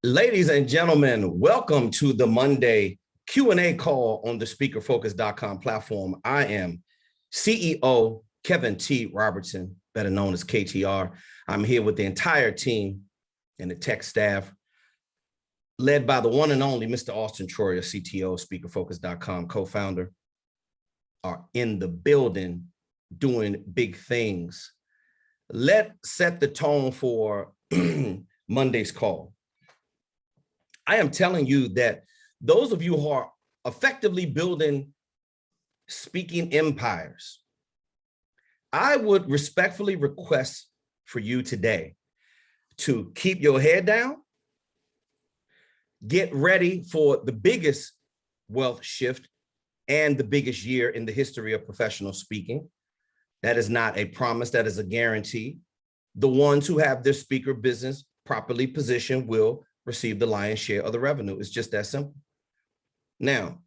Ladies and gentlemen, welcome to the Monday Q&A call on the speakerfocus.com platform. I am CEO Kevin T. Robertson, better known as KTR. I'm here with the entire team and the tech staff, led by the one and only Mr. Auston Troyer, CTO, speakerfocus.com, co-founder, are in the building doing big things. Let's set the tone for Monday's call. I am telling you that those of you who are effectively building speaking empires, I would respectfully request for you today to keep your head down, get ready for the biggest wealth shift and the biggest year in the history of professional speaking. That is not a promise, that is a guarantee. The ones who have their speaker business properly positioned will receive the lion's share of the revenue. It's just that simple. Now,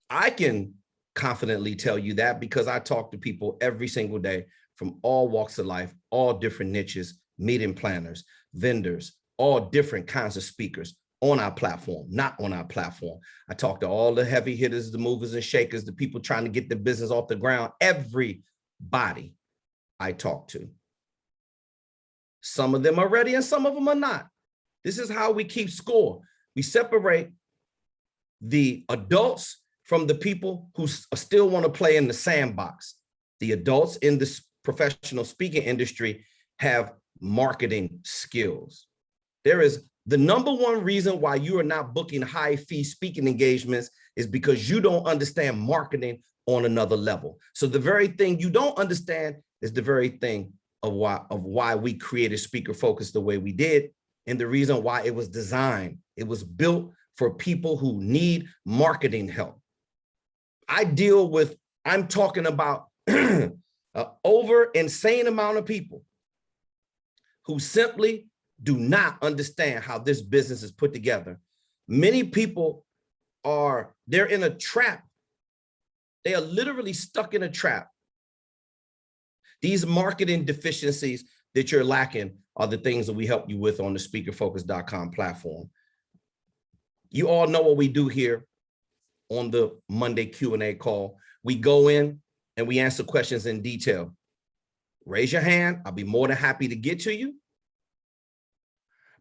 I can confidently tell you that because I talk to people every single day from all walks of life, all different niches, meeting planners, vendors, all different kinds of speakers on our platform, not on our platform. I talk to all the heavy hitters, the movers and shakers, the people trying to get the business off the ground, everybody I talk to. Some of them are ready and some of them are not. This is how we keep score. We separate the adults from the people who still want to play in the sandbox. The adults in this professional speaking industry have marketing skills. There is the number one reason why you are not booking high fee speaking engagements is because you don't understand marketing on another level. So the very thing you don't understand is the very thing of why we created Speaker Focus the way we did. And the reason why it was designed, it was built for people who need marketing help. I'm talking about an over insane amount of people who simply do not understand how this business is put together. Many people they're in a trap. They are literally stuck in a trap. These marketing deficiencies that you're lacking are the things that we help you with on the speakerfocus.com platform. You all know what we do here on the Monday Q&A call. We go in and we answer questions in detail. Raise your hand. I'll be more than happy to get to you.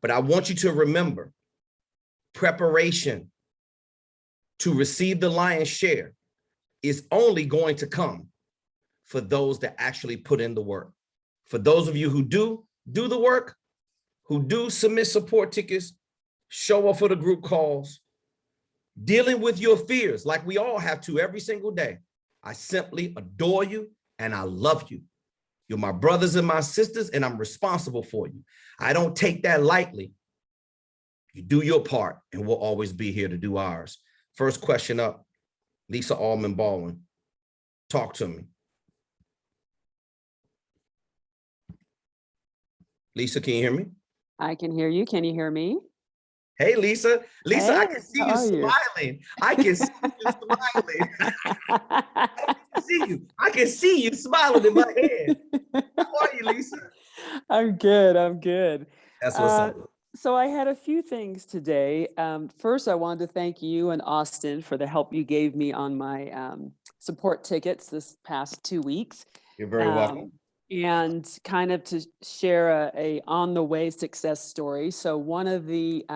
But I want you to remember, preparation to receive the lion's share is only going to come for those that actually put in the work. For those of you who do the work, who do submit support tickets, show up for the group calls, dealing with your fears like we all have to every single day. I simply adore you and I love you. You're my brothers and my sisters and I'm responsible for you. I don't take that lightly. You do your part and we'll always be here to do ours. First question up, Lisa Allman Baldwin. Talk to me. Lisa, can you hear me? I can hear you. Can you hear me? Hey, Lisa. Lisa, hey, I can see you smiling. I can see you smiling. I can see you. I can see you smiling in my head. How are you, Lisa? I'm good. I'm good. That's what's up. So I had a few things today. First, I wanted to thank you and Austin for the help you gave me on my support tickets this past 2 weeks. You're very welcome. And kind of to share a on the way success story. So one of the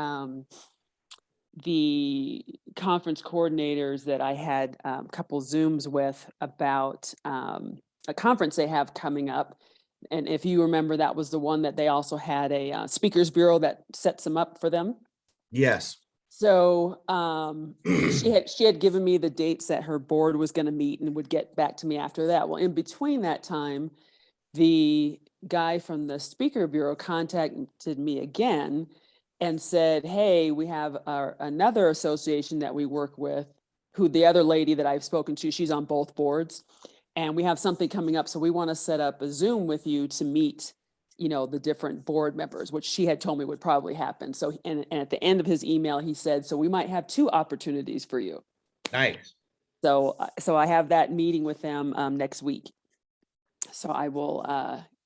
conference coordinators that I had a couple Zooms with about a conference they have coming up. And if you remember, that was the one that they also had a speakers bureau that sets them up for them. Yes. So she had given me the dates that her board was going to meet and would get back to me after that. Well, in between that time, the guy from the speaker bureau contacted me again and said, hey, we have another association that we work with, who the other lady that I've spoken to, she's on both boards, and we have something coming up. So we want to set up a Zoom with you to meet, the different board members, which she had told me would probably happen. So, and at the end of his email, he said, so we might have 2 opportunities for you. Nice. So I have that meeting with them next week. So I will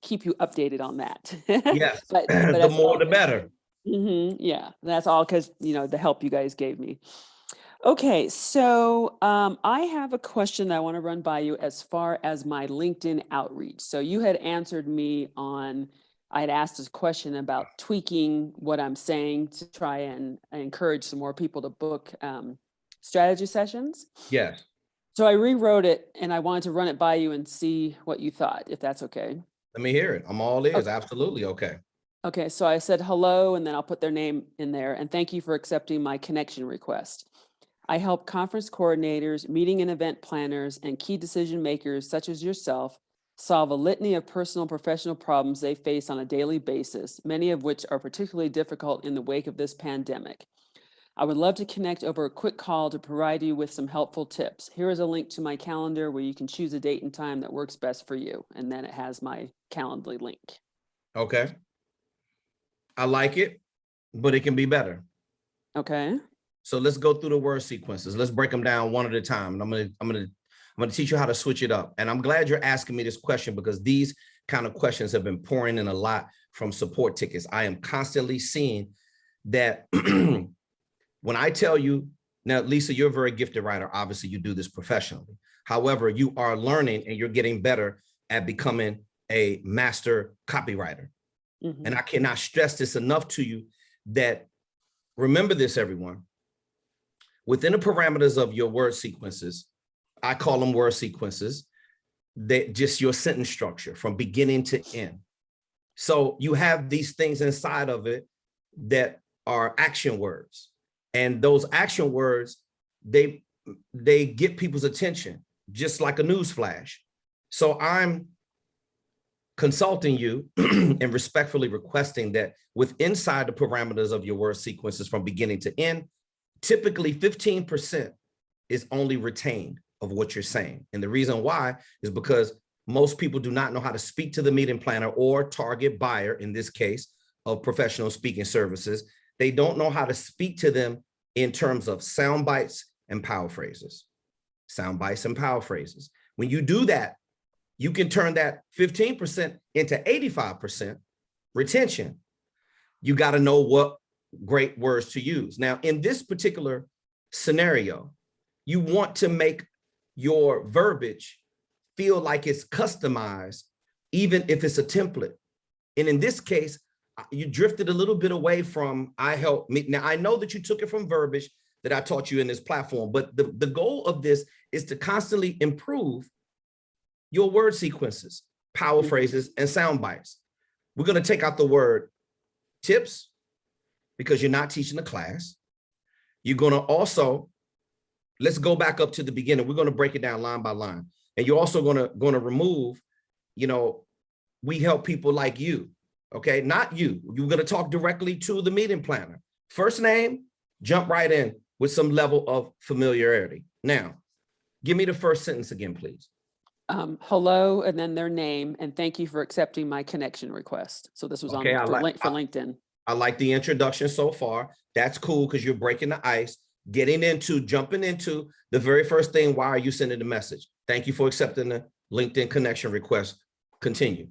keep you updated on that. Yes, but the more the better. Yeah, that's all because, the help you guys gave me. Okay, so I have a question that I want to run by you as far as my LinkedIn outreach. So you had answered me I had asked this question about tweaking what I'm saying to try and encourage some more people to book strategy sessions. Yes. So I rewrote it and I wanted to run it by you and see what you thought, if that's okay. Let me hear it. I'm all ears. Absolutely. Okay. Okay, so I said hello, and then I'll put their name in there. And thank you for accepting my connection request. I help conference coordinators, meeting and event planners, and key decision makers such as yourself solve a litany of personal and professional problems they face on a daily basis, many of which are particularly difficult in the wake of this pandemic. I would love to connect over a quick call to provide you with some helpful tips. Here is a link to my calendar where you can choose a date and time that works best for you. And then it has my Calendly link. Okay. I like it, but it can be better. Okay. So let's go through the word sequences. Let's break them down one at a time. And I'm gonna teach you how to switch it up. And I'm glad you're asking me this question because these kind of questions have been pouring in a lot from support tickets. I am constantly seeing that when I tell you, now, Lisa, you're a very gifted writer. Obviously, you do this professionally. However, you are learning and you're getting better at becoming a master copywriter. Mm-hmm. And I cannot stress this enough to you that remember this, everyone. Within the parameters of your word sequences, I call them word sequences, that just your sentence structure from beginning to end. So you have these things inside of it that are action words. And those action words, they get people's attention, just like a news flash. So I'm consulting you and respectfully requesting that with inside the parameters of your word sequences from beginning to end, typically 15% is only retained of what you're saying. And the reason why is because most people do not know how to speak to the meeting planner or target buyer, in this case, of professional speaking services. They don't know how to speak to them in terms of sound bites and power phrases. Sound bites and power phrases. When you do that, you can turn that 15% into 85% retention. You got to know what great words to use. Now, in this particular scenario, you want to make your verbiage feel like it's customized, even if it's a template. And in this case, you drifted a little bit away from I help me. Now, I know that you took it from verbiage that I taught you in this platform, but the goal of this is to constantly improve your word sequences, power phrases, and sound bites. We're going to take out the word tips because you're not teaching the class. You're going to also, let's go back up to the beginning. We're going to break it down line by line. And you're also going to remove, we help people like you. Okay, not you. You're going to talk directly to the meeting planner. First name, jump right in with some level of familiarity. Now, give me the first sentence again, please. Hello, and then their name, and thank you for accepting my connection request. So this was Okay, for LinkedIn. I like the introduction so far. That's cool because you're breaking the ice, jumping into the very first thing. Why are you sending the message? Thank you for accepting the LinkedIn connection request. Continue.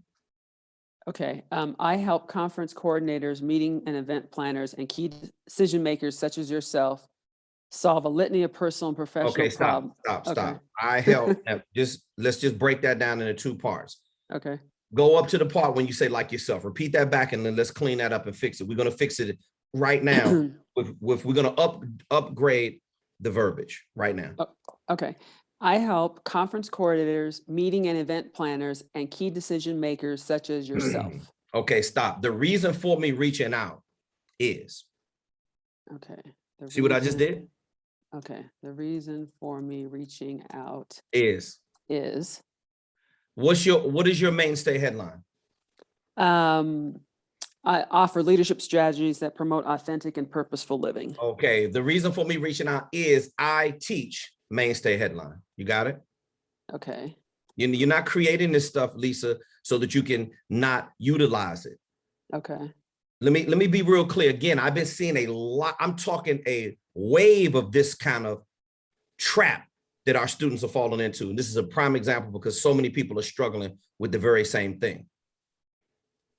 Okay, I help conference coordinators, meeting and event planners, and key decision makers such as yourself solve a litany of personal and professional problems. Stop. I help. Let's just break that down into two parts. Okay. Go up to the part when you say like yourself. Repeat that back, and then let's clean that up and fix it. We're going to fix it right now. We're going to upgrade the verbiage right now. Okay. I help conference coordinators, meeting and event planners, and key decision makers such as yourself. Okay, stop. The reason for me reaching out is. Okay. See what I just did? Okay. The reason for me reaching out is. What is your mainstay headline? I offer leadership strategies that promote authentic and purposeful living. Okay. The reason for me reaching out is I teach. Mainstay headline. You got it? Okay. You're not creating this stuff, Lisa, so that you can not utilize it. Okay. Let me be real clear. Again, I've been seeing a lot. I'm talking a wave of this kind of trap that our students are falling into. And this is a prime example because so many people are struggling with the very same thing.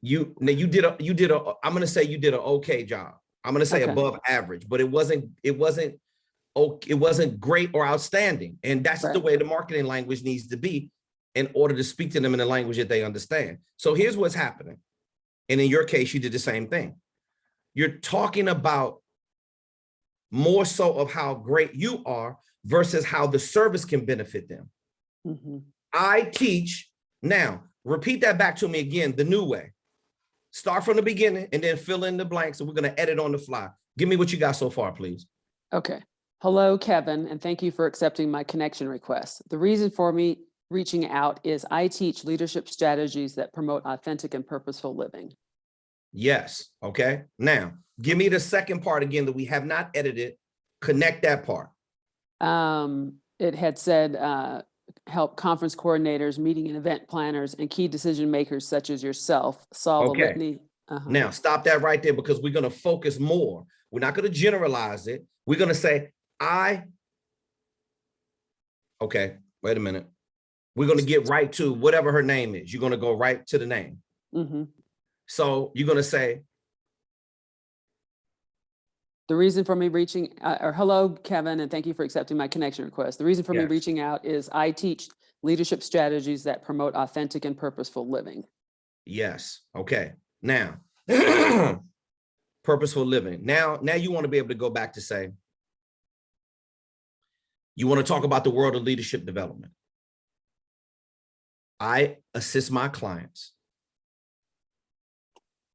you did a, I'm going to say you did an okay job. I'm going to say Okay. above average, but it wasn't great or outstanding. And that's the Right. way the marketing language needs to be in order to speak to them in the language that they understand. So here's what's happening. And in your case, you did the same thing. You're talking about more so of how great you are versus how the service can benefit them. Mm-hmm. I teach. Now, repeat that back to me again, the new way. Start from the beginning and then fill in the blanks, and we're going to edit on the fly. Give me what you got so far, please. Okay. Hello, Kevin, and thank you for accepting my connection request. The reason for me reaching out is I teach leadership strategies that promote authentic and purposeful living. Yes. Okay. Now, give me the second part again that we have not edited. Connect that part. It had said, help conference coordinators, meeting and event planners, and key decision makers such as yourself solve a litany. Now, stop that right there, because we're going to focus more. We're not going to generalize it. We're going to say, okay, wait a minute. We're going to get right to whatever her name is. You're going to go right to the name. Mm-hmm. So you're going to say, the reason for me reaching, or hello, Kevin, and thank you for accepting my connection request. The reason for me reaching out is I teach leadership strategies that promote authentic and purposeful living. yes. Okay. Now, purposeful living. Now you want to be able to go back to say, you want to talk about the world of leadership development. I assist my clients.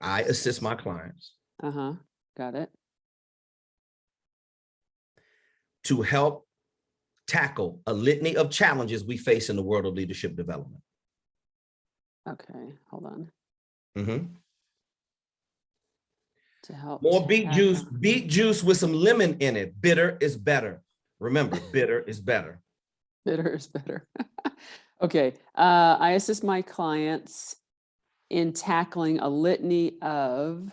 Got it. To help tackle a litany of challenges we face in the world of leadership development. Okay, hold on. Mm-hmm. To help more beet juice with some lemon in it. Bitter is better. Remember, bitter is better. Bitter is better. Okay, I assist my clients in tackling a litany of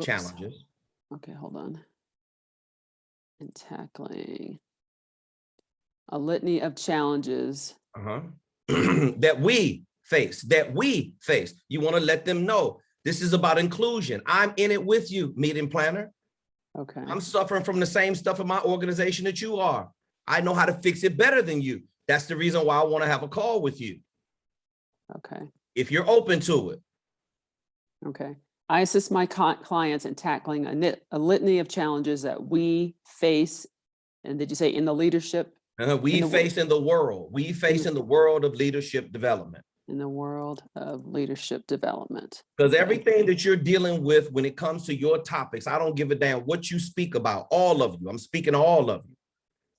challenges. Okay, hold on. And tackling a litany of challenges that we face. You want to let them know this is about inclusion. I'm in it with you, meeting planner. Okay. I'm suffering from the same stuff in my organization that you are. I know how to fix it better than you. That's the reason why I want to have a call with you. Okay. If you're open to it. Okay. I assist my clients in tackling a litany of challenges that we face. And did you say in the leadership? We face in the world of leadership development. In the world of leadership development. Because everything that you're dealing with when it comes to your topics, I don't give a damn what you speak about, all of you. I'm speaking to all of you.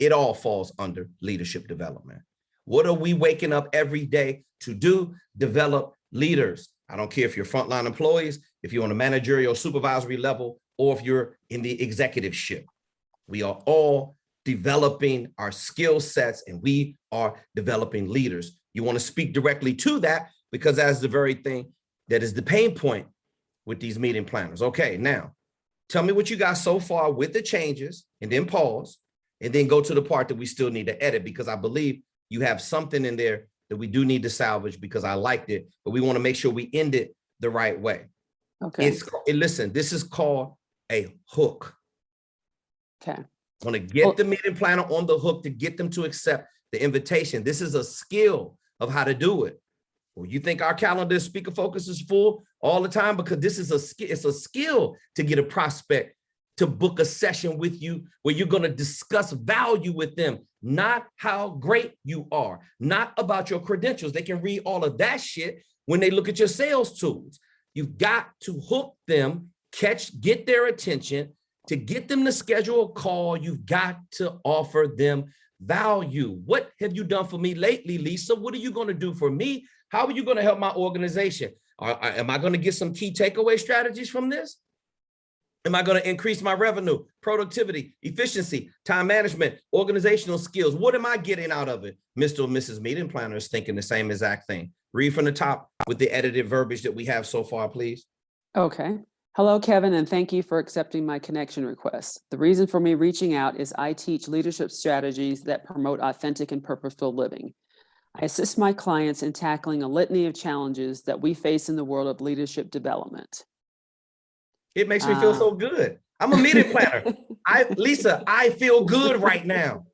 It all falls under leadership development. What are we waking up every day to do? Develop leaders. I don't care if you're frontline employees, if you're on a managerial supervisory level, or if you're in the executiveship. We are all developing our skill sets, and we are developing leaders. You want to speak directly to that, because that's the very thing that is the pain point with these meeting planners. Okay, now tell me what you got so far with the changes, and then pause, and then go to the part that we still need to edit, because I believe you have something in there that we do need to salvage, because I liked it, but we want to make sure we end it the right way. Okay. Listen, this is called a hook. Okay. I want to get the meeting planner on the hook to get them to accept the invitation. This is a skill of how to do it. Well, you think our calendar speaker focus is full all the time? Because this is it's a skill to get a prospect to book a session with you where you're going to discuss value with them, not how great you are, not about your credentials. They can read all of that shit when they look at your sales tools. You've got to hook them, get their attention. To get them to schedule a call, you've got to offer them value. What have you done for me lately, Lisa? What are you going to do for me? How are you going to help my organization? Am I going to get some key takeaway strategies from this? Am I going to increase my revenue, productivity, efficiency, time management, organizational skills? What am I getting out of it? Mr. or Mrs. Meeting Planner is thinking the same exact thing. Read from the top with the edited verbiage that we have so far, please. Okay. Hello, Kevin, and thank you for accepting my connection request. The reason for me reaching out is I teach leadership strategies that promote authentic and purposeful living. I assist my clients in tackling a litany of challenges that we face in the world of leadership development. It makes me feel so good. I'm a meeting planner. Lisa, I feel good right now.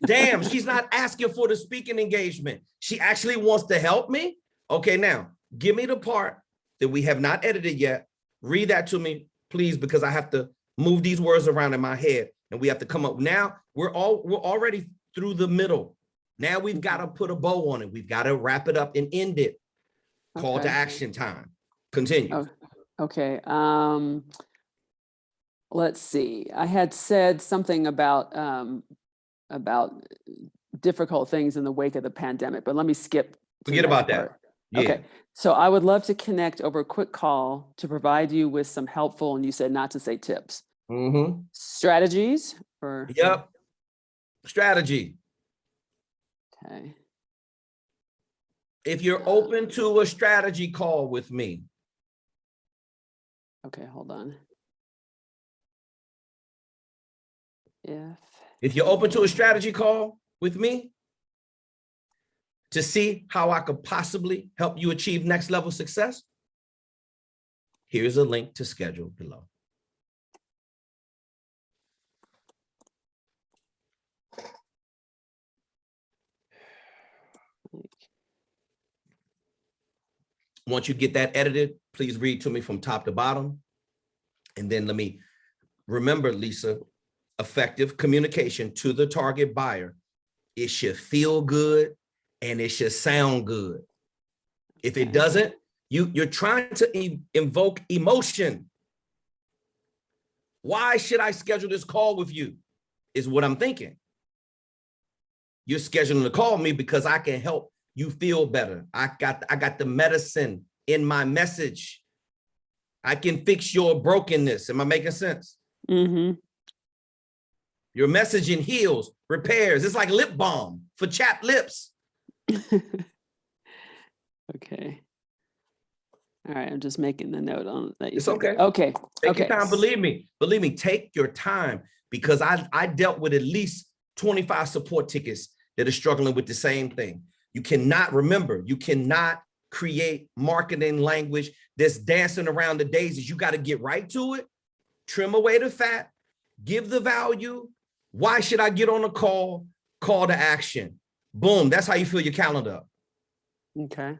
Damn, she's not asking for the speaking engagement. She actually wants to help me. Okay, now give me the part that we have not edited yet. Read that to me, please, because I have to move these words around in my head and we have to come up. Now we're already through the middle. Now we've got to put a bow on it. We've got to wrap it up and end it. Call to action time. Continue. Oh, okay. Let's see. I had said something about difficult things in the wake of the pandemic, but let me skip. Forget about that. Yeah. Okay. So I would love to connect over a quick call to provide you with some helpful, and you said not to say tips, strategies or. Yep. Strategy. Okay. If you're open to a strategy call with me. Okay, hold on. If you're open to a strategy call with me to see how I could possibly help you achieve next level success, here's a link to schedule below. Once you get that edited, please read to me from top to bottom. And then let me remember, Lisa, effective communication to the target buyer. It should feel good and it should sound good. If it doesn't, you're trying to invoke emotion. Why should I schedule this call with you? Is what I'm thinking. You're scheduling to call me because I can help you feel better. I got the medicine in my message. I can fix your brokenness. Am I making sense? Mm-hmm. Your messaging heals, repairs. It's like lip balm for chapped lips. Okay. All right, I'm just making the note on that. It's okay. Okay. Take your time. Believe me, take your time, because I dealt with at least 25 support tickets that are struggling with the same thing. You cannot create marketing language that's dancing around the daisies. You got to get right to it, trim away the fat, give the value. Why should I get on a call? Call to action. Boom. That's how you fill your calendar up. Okay.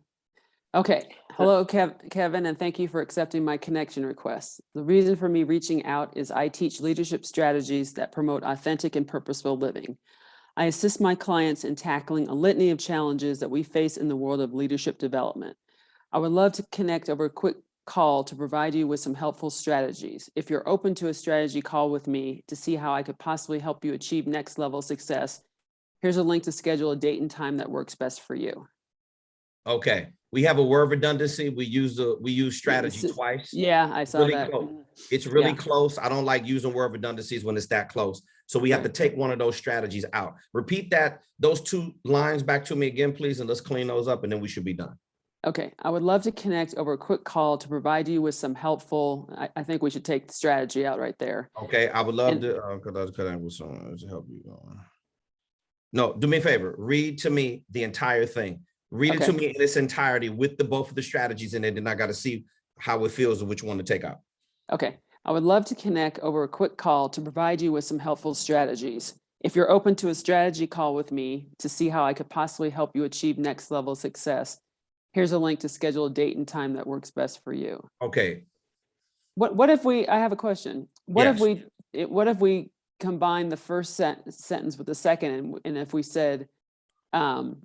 Hello, Kevin, and thank you for accepting my connection request. The reason for me reaching out is I teach leadership strategies that promote authentic and purposeful living. I assist my clients in tackling a litany of challenges that we face in the world of leadership development. I would love to connect over a quick call to provide you with some helpful strategies. If you're open to a strategy call with me to see how I could possibly help you achieve next level success, here's a link to schedule a date and time that works best for you. Okay. We have a word redundancy. We use strategy twice. Yeah, I saw that. It's really close. I don't like using word redundancies when it's that close. So we have to take one of those strategies out. Repeat those two lines back to me again, please, and let's clean those up, and then we should be done. Okay. I would love to connect over a quick call to provide you with some helpful, I think we should take the strategy out right there. Okay. I would love to help you. No, do me a favor. Read to me the entire thing. Read it to me in its entirety with both of the strategies in it, and I got to see how it feels and which one to take out. Okay. I would love to connect over a quick call to provide you with some helpful strategies. If you're open to a strategy call with me to see how I could possibly help you achieve next level success, here's a link to schedule a date and time that works best for you. Okay. What if I have a question. What if we combine the first sentence with the second, and if we said, I'd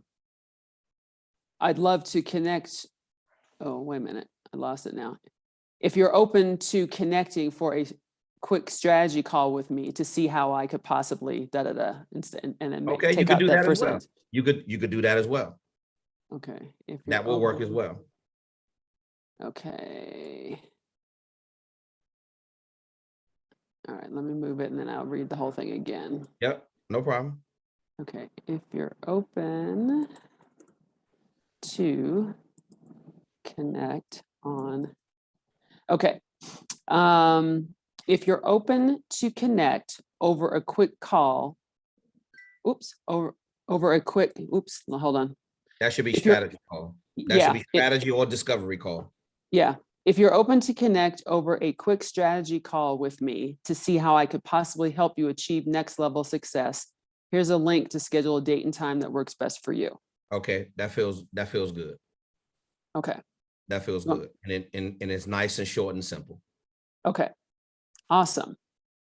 love to connect. Oh, wait a minute. I lost it now. If you're open to connecting for a quick strategy call with me to see how I could possibly and then take out that first sentence. You could do that as well. Okay. That will work as well. Okay. All right, let me move it and then I'll read the whole thing again. Yep, no problem. Okay, if you're open to connect on, okay. If you're open to connect over a quick call, hold on. That should be If you're, strategy call. That should yeah, be strategy or discovery call. yeah. If you're open to connect over a quick strategy call with me to see how I could possibly help you achieve next level success, here's a link to schedule a date and time that works best for you. Okay, that feels good. Okay. That feels good. And it's nice and short and simple. Okay. Awesome.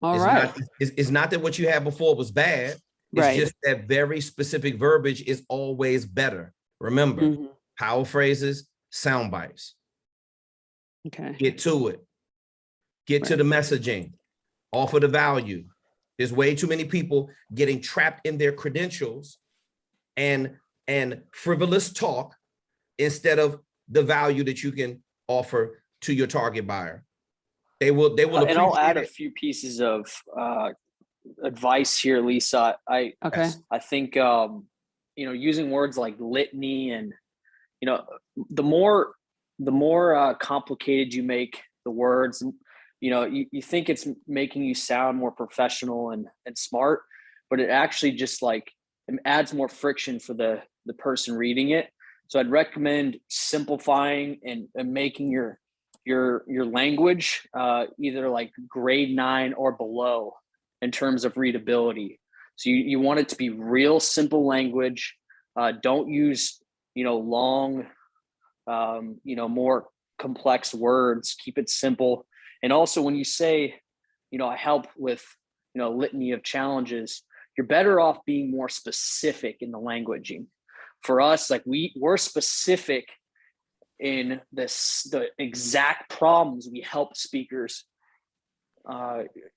All It's right. not, it's not that what you had before was bad. It's Right. just that very specific verbiage is always better. Remember, Mhm. power phrases, sound bites. Okay. Get to it. Get to the messaging. Offer the value. There's way too many people getting trapped in their credentials and frivolous talk instead of the value that you can offer to your target buyer. They will And I'll add appreciate a it. few pieces of advice here, Lisa. Okay. I think using words like litany and the more complicated you make the words, you think it's making you sound more professional and smart, but it actually just it adds more friction for the person reading it. So I'd recommend simplifying and making your language either like grade 9 or below in terms of readability. So you want it to be real simple language. Don't use long more complex words. Keep it simple. And also when you say I help with litany of challenges, you're better off being more specific in the languaging. For us, we're specific in the exact problems we help speakers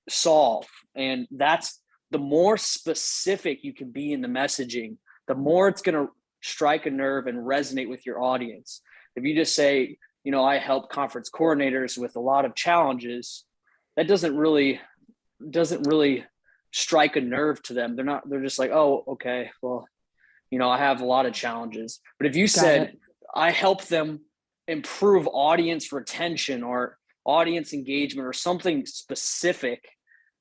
solve. And that's the more specific you can be in the messaging, the more it's going to strike a nerve and resonate with your audience. If you just say, I help conference coordinators with a lot of challenges, that doesn't really strike a nerve to them. They're just like, oh, okay, well, I have a lot of challenges. But if you said, I help them improve audience retention or audience engagement or something specific,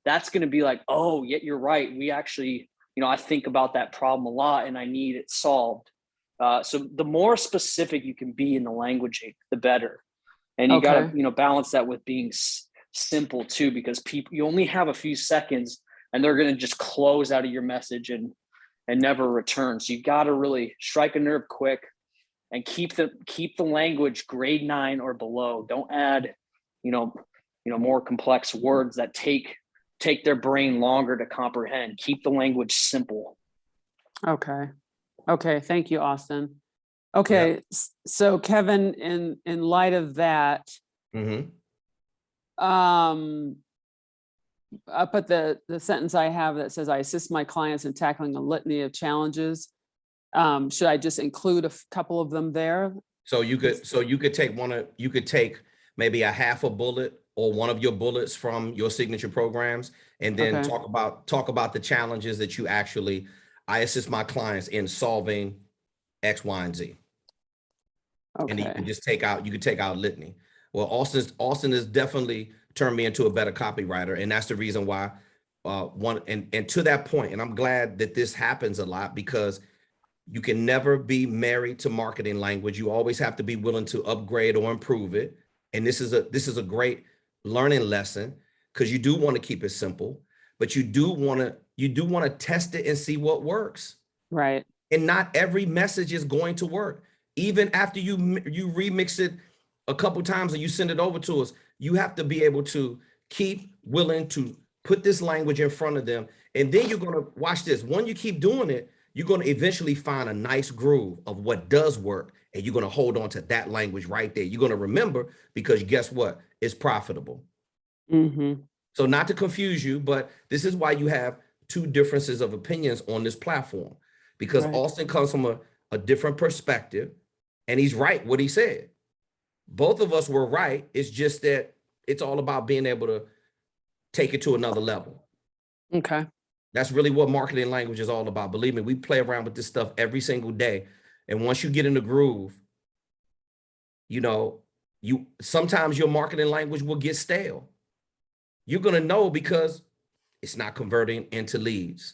that's going to be like, oh, yeah, you're right. We actually, I think about that problem a lot and I need it solved. So the more specific you can be in the languaging, the better. And you got to, balance that with being simple too, because you only have a few seconds and they're going to just close out of your message and never return. So you got to really strike a nerve quick and keep the language grade 9 or below. Don't add, more complex words that take their brain longer to comprehend. Keep the language simple. Okay. Thank you, Austin. Okay. Yeah. So Kevin, in light of that, I put the sentence I have that says, I assist my clients in tackling a litany of challenges. Should I just include a couple of them there? So you could take maybe a half a bullet or one of your bullets from your signature programs, and then talk about the challenges that you actually, I assist my clients in solving X, Y, and Z. Okay. And you can just take out litany. Well, Austin has definitely turned me into a better copywriter, and that's the reason why and to that point, and I'm glad that this happens a lot, because you can never be married to marketing language. You always have to be willing to upgrade or improve it. And this is a great learning lesson, because you do want to keep it simple, but you do want to test it and see what works. Right. And not every message is going to work. Even after you remix it a couple times and you send it over to us, you have to be able to keep willing to put this language in front of them. And then you're going to watch this. When you keep doing it, you're going to eventually find a nice groove of what does work. And you're going to hold on to that language right there. You're going to remember, because guess what? It's profitable. So not to confuse you, but this is why you have two differences of opinions on this platform, because Austin comes from a different perspective, and he's right what he said. Both of us were right. It's just that it's all about being able to take it to another level. Okay. That's really what marketing language is all about. Believe me, we play around with this stuff every single day. And once you get in the groove, sometimes your marketing language will get stale. You're going to know because it's not converting into leads.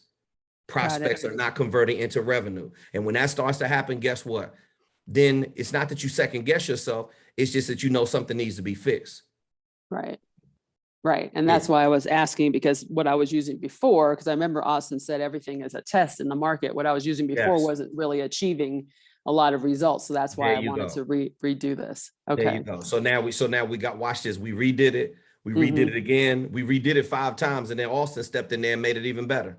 prospects are not converting into revenue. And when that starts to happen, guess what? Then it's not that you second guess yourself. It's just that you know something needs to be fixed. Right. Right. And that's why I was asking, because what I was using before, because I remember Austin said everything is a test in the market. What I was using before wasn't really achieving a lot of results. So that's why I wanted to redo this. Okay. There you go. So now we got, watch this. We redid it. We redid it again. We redid it 5 times, and then Austin stepped in there and made it even better.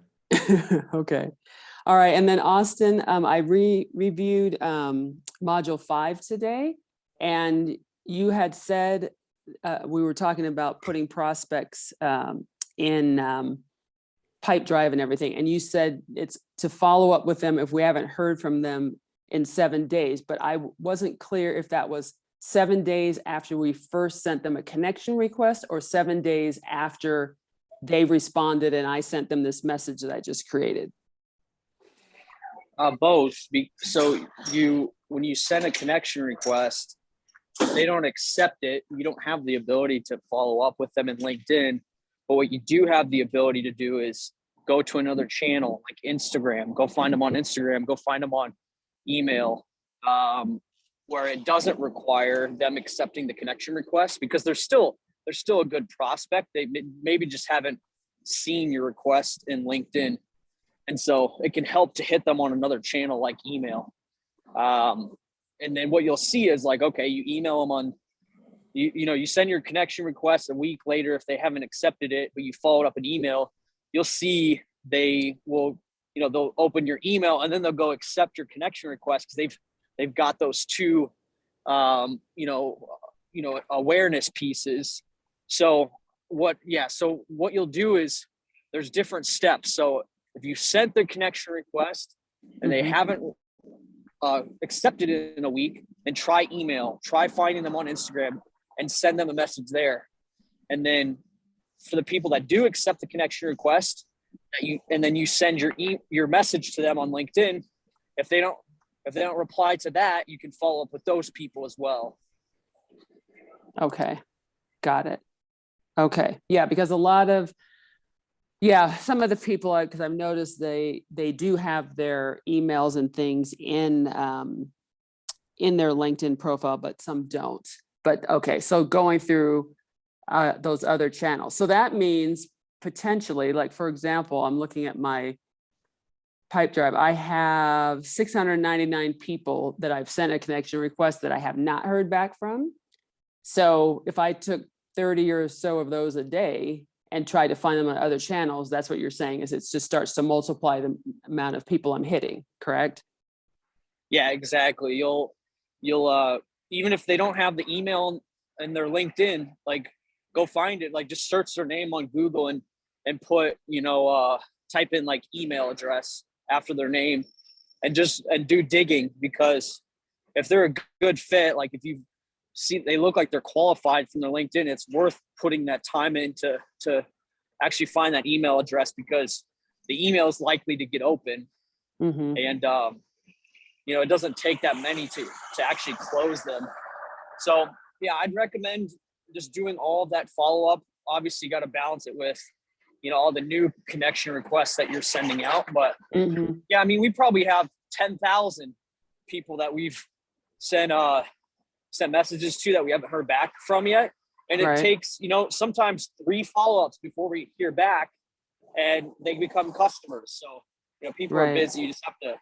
Okay. All right. And then Austin, I reviewed module 5 today, and you had said, we were talking about putting prospects in Pipedrive and everything. And you said it's to follow up with them if we haven't heard from them in 7 days, but I wasn't clear if that was 7 days after we first sent them a connection request or 7 days after they responded and I sent them this message that I just created. Both. So when you send a connection request, they don't accept it. You don't have the ability to follow up with them in LinkedIn. But what you do have the ability to do is go to another channel like Instagram, go find them on Instagram, go find them on email, where it doesn't require them accepting the connection request, because they're still a good prospect. They maybe just haven't seen your request in LinkedIn. And so it can help to hit them on another channel like email. And then what you'll see is like, okay, you email them on, you send your connection request a week later. If they haven't accepted it, but you followed up an email, you'll see they will, they'll open your email and then they'll go accept your connection request because they've got those two, awareness pieces. So what you'll do is there's different steps. So if you sent the connection request and they haven't accepted it in a week, then try email, try finding them on Instagram and send them a message there. And then for the people that do accept the connection request, and then you send your message to them on LinkedIn. If they don't reply to that, you can follow up with those people as well. Okay. Got it. Okay. Yeah. Because some of the people, because I've noticed they do have their emails and things in their LinkedIn profile, but some don't. But okay, so going through those other channels. So that means potentially, like, for example, I'm looking at my Pipedrive. I have 699 people that I've sent a connection request that I have not heard back from. So if I took 30 or so of those a day and try to find them on other channels, that's what you're saying, is it just starts to multiply the amount of people I'm hitting, correct? Yeah, exactly. You'll even if they don't have the email in their LinkedIn, like, go find it, like, just search their name on Google and put, type in like email address after their name and do digging, because if they're a good fit, like if you see they look like they're qualified from their LinkedIn, it's worth putting that time in to actually find that email address, because the email is likely to get open. And it doesn't take that many to actually close them. So yeah, I'd recommend just doing all of that follow-up. Obviously, you got to balance it with all the new connection requests that you're sending out. But yeah, I mean, we probably have 10,000 people that we've sent messages to that we haven't heard back from yet. And it takes, sometimes 3 follow-ups before we hear back, and they become customers. So, people are busy. You just have to,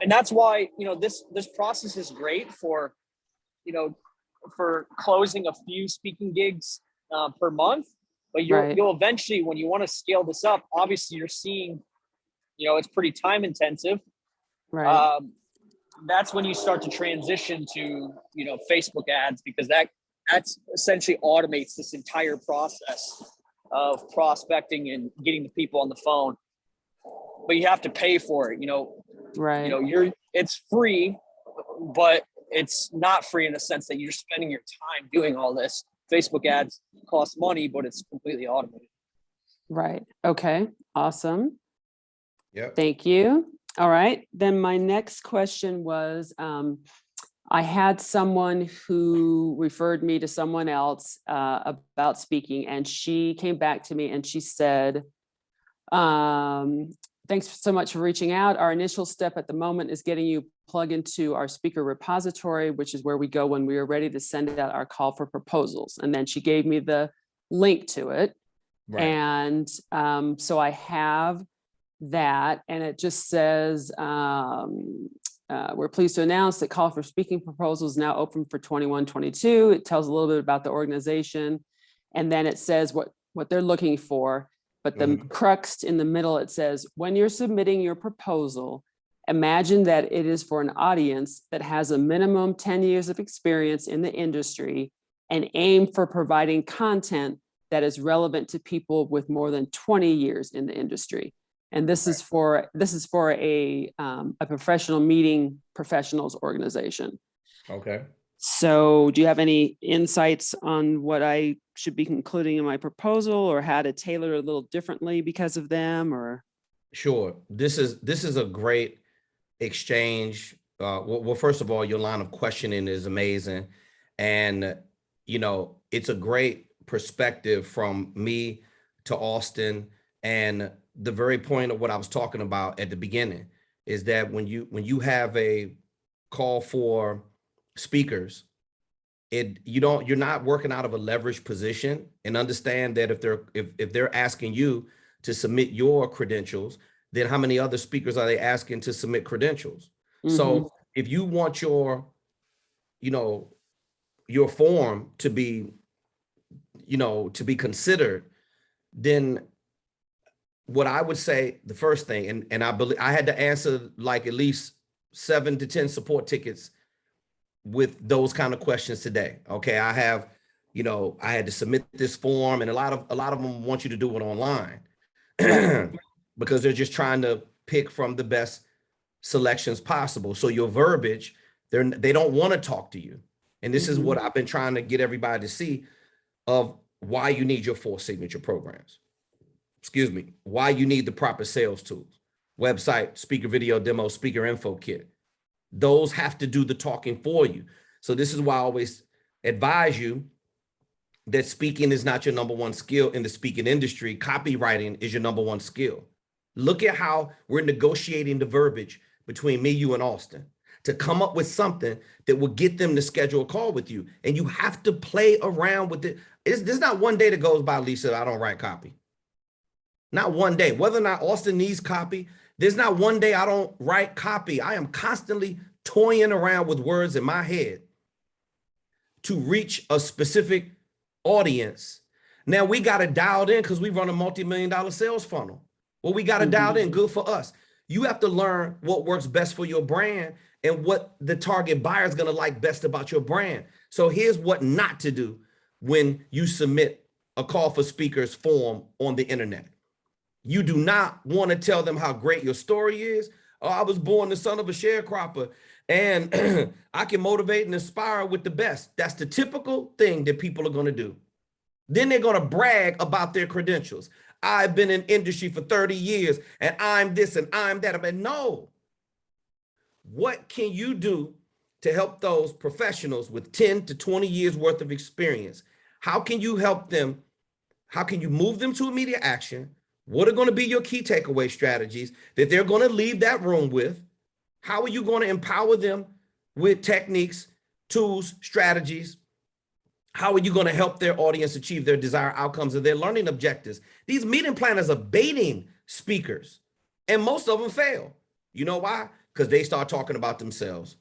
and that's why, this process is great for, for closing a few speaking gigs per month. But you'll eventually, when you want to scale this up, obviously you're seeing, it's pretty time intensive. That's when you start to transition to, Facebook ads, because that's essentially automates this entire process of prospecting and getting the people on the phone. But you have to pay for it, it's free, but it's not free in the sense that you're spending your time doing all this. Facebook ads cost money, but it's completely automated. Right. Okay. Awesome. Yep. Thank you. All right. Then my next question was, I had someone who referred me to someone else about speaking, and she came back to me and she said, thanks so much for reaching out. Our initial step at the moment is getting you plugged into our speaker repository, which is where we go when we are ready to send out our call for proposals. And then she gave me the link to it. Right. And so I have that, and it just says, we're pleased to announce that call for speaking proposals now open for 21-22. It tells a little bit about the organization, and then it says what they're looking for. But the crux in the middle, it says, when you're submitting your proposal, imagine that it is for an audience that has a minimum 10 years of experience in the industry, and aim for providing content that is relevant to people with more than 20 years in the industry. And this is for a professional meeting professionals organization. Okay. So do you have any insights on what I should be including in my proposal, or how to tailor it a little differently because of them? Or Sure. This is a great exchange. Well, first of all, your line of questioning is amazing. And, you know, it's a great perspective from me to Auston. And the very point of what I was talking about at the beginning is that when you have a call for speakers, you're not working out of a leveraged position, and understand that if they're asking you to submit your credentials, then how many other speakers are they asking to submit credentials? So if you want your form to be, considered, then what I would say, the first thing, and I believe I had to answer like at least 7 to 10 support tickets with those kind of questions today. Okay, I had to submit this form, and a lot of them want you to do it online because they're just trying to pick from the best selections possible. So your verbiage, they don't want to talk to you. And this is what I've been trying to get everybody to see of why you need your 4 signature programs. Excuse me, why you need the proper sales tools, website, speaker video demo, speaker info kit. Those have to do the talking for you. So this is why I always advise you that speaking is not your number one skill in the speaking industry. Copywriting is your number one skill. Look at how we're negotiating the verbiage between me, you, and Auston to come up with something that will get them to schedule a call with you. And you have to play around with it. There's not one day that goes by, Lisa, I don't write copy. Not one day. Whether or not Auston needs copy, there's not one day I don't write copy. I am constantly toying around with words in my head to reach a specific audience. Now we got to dial it in because we run a multi-million-dollar sales funnel. Well, we got to dial it in. Good for us. You have to learn what works best for your brand and what the target buyer is going to like best about your brand. So here's what not to do when you submit a call for speakers form on the internet. You do not want to tell them how great your story is. Oh, I was born the son of a sharecropper, and I can motivate and inspire with the best. That's the typical thing that people are going to do. Then they're going to brag about their credentials. I've been in industry for 30 years, and I'm this and I'm that. But no. What can you do to help those professionals with 10 to 20 years worth of experience? How can you help them? How can you move them to immediate action? What are going to be your key takeaway strategies that they're going to leave that room with? How are you going to empower them with techniques, tools, strategies? How are you going to help their audience achieve their desired outcomes and their learning objectives? These meeting planners are baiting speakers, and most of them fail. You know why? Because they start talking about themselves.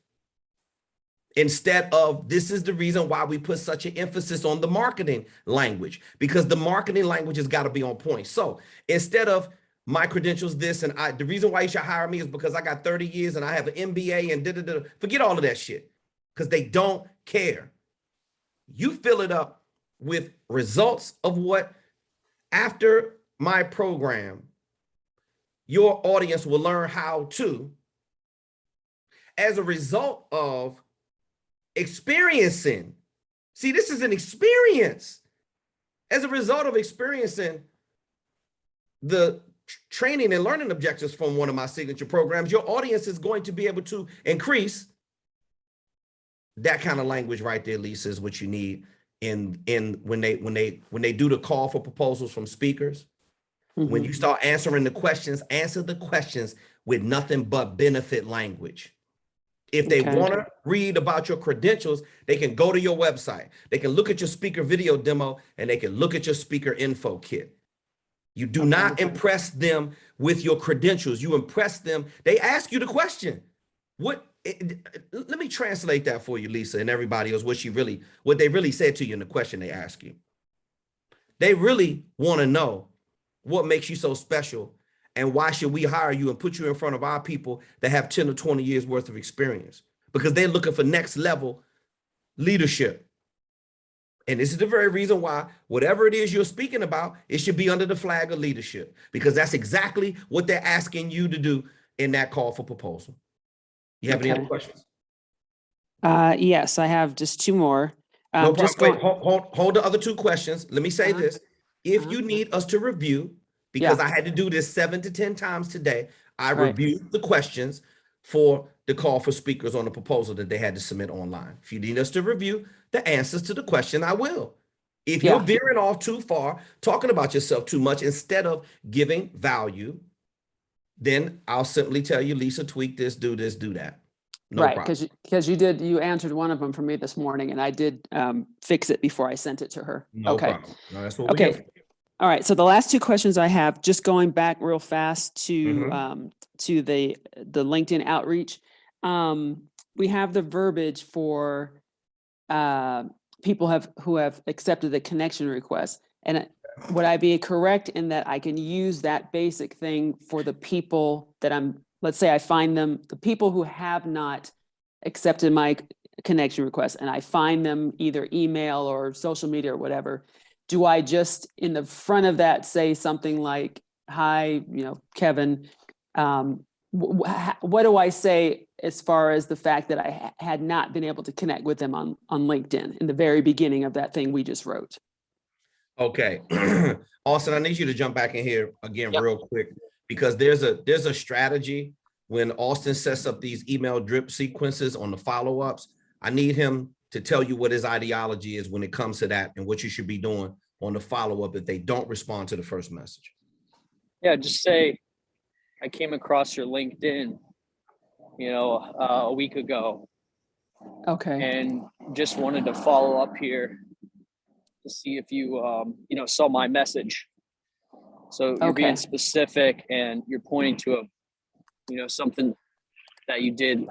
Instead of, this is the reason why we put such an emphasis on the marketing language, because the marketing language has got to be on point. So instead of my credentials, this, and the reason why you should hire me is because I got 30 years and I have an MBA and da-da-da. Forget all of that shit, because they don't care. You fill it up with results of what, after my program, your audience will learn how to, as a result of experiencing. See, this is an experience. As a result of experiencing the training and learning objectives from one of my signature programs, your audience is going to be able to increase. That kind of language right there, Lisa, is what you need in when they do the call for proposals from speakers. When Mhm. you start answering the questions, answer the questions with nothing but benefit language. If they Okay. want to read about your credentials, they can go to your website. They can look at your speaker video demo, and they can look at your speaker info kit. You do not impress them with your credentials. You impress them. They ask you the question. Let me translate that for you, Lisa, and everybody else, what they really said to you in the question they ask you. They really want to know what makes you so special and why should we hire you and put you in front of our people that have 10 or 20 years worth of experience, because they're looking for next level leadership. And this is the very reason why whatever it is you're speaking about, it should be under the flag of leadership, because that's exactly what they're asking you to do in that call for proposal. You have any other questions? Yes, I have just two more. No problem. Just Wait, going. hold the other two questions. Let me say this. If you need us to review, because I had to do this 7 to 10 times today, I reviewed the questions for the call for speakers on the proposal that they had to submit online. If you need us to review the answers to the question, I will. If you're veering off too far, talking about yourself too much instead of giving value, then I'll simply tell you, Lisa, tweak this, do that. No problem. Because you answered one of them for me this morning, and I did fix it before I sent it to her. No problem. No, that's what we're here for. All right. So the last two questions I have, just going back real fast to the LinkedIn outreach. We have the verbiage for people who have accepted the connection request. And would I be correct in that I can use that basic thing for the people that let's say I find them, the people who have not accepted my connection request, and I find them either email or social media or whatever. Do I just in the front of that say something like, hi, Kevin, what do I say as far as the fact that I had not been able to connect with them on LinkedIn in the very beginning of that thing we just wrote? Okay. Austin, I need you to jump back in here again real quick, because there's a strategy when Austin sets up these email drip sequences on the follow-ups. I need him to tell you what his ideology is when it comes to that and what you should be doing on the follow-up if they don't respond to the first message. Yeah, just say, I came across your LinkedIn, a week ago. Okay. And just wanted to follow up here to see if you, saw my message. So you're being specific and you're pointing to something that you did.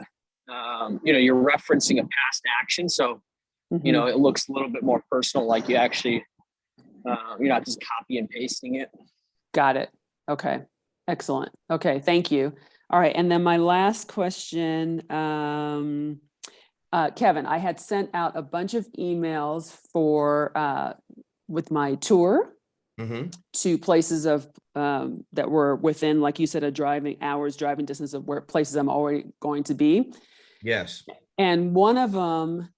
You're referencing a past action. So, it looks a little bit more personal, like you actually, you're not just copy and pasting it. Got it. Okay. Excellent. Okay. Thank you. All right. And then my last question, Kevin, I had sent out a bunch of emails with my tour to places of that were within, like you said, a driving distance of where places I'm already going to be. Yes. And one of them,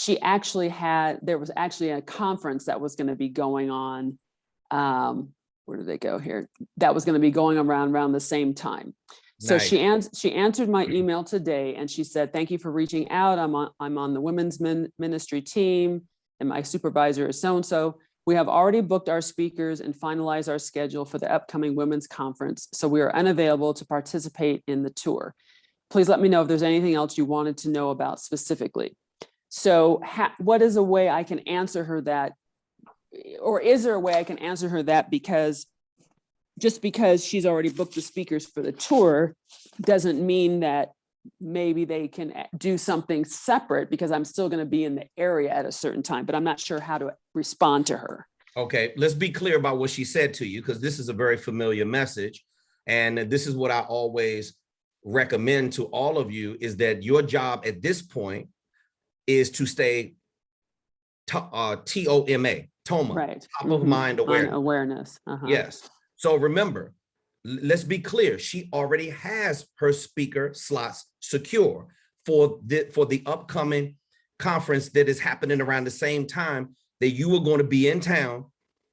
there was actually a conference that was going to be going on. Where did they go here? That was going to be going around the same time. So Nice. she answered my email today, and she said, "Thank you for reaching out. I'm on the women's ministry team, and my supervisor is so-and-so. We have already booked our speakers and finalized our schedule for the upcoming women's conference. So we are unavailable to participate in the tour. Please let me know if there's anything else you wanted to know about specifically." So what is a way I can answer her that? Or is there a way I can answer her that? Because just because she's already booked the speakers for the tour doesn't mean that maybe they can do something separate, because I'm still going to be in the area at a certain time, but I'm not sure how to respond to her. Okay, let's be clear about what she said to you, because this is a very familiar message. And this is what I always recommend to all of you, is that your job at this point is to stay TOMA, right. top of mind awareness. Yes. So remember, let's be clear. She already has her speaker slots secure for the upcoming conference that is happening around the same time that you are going to be in town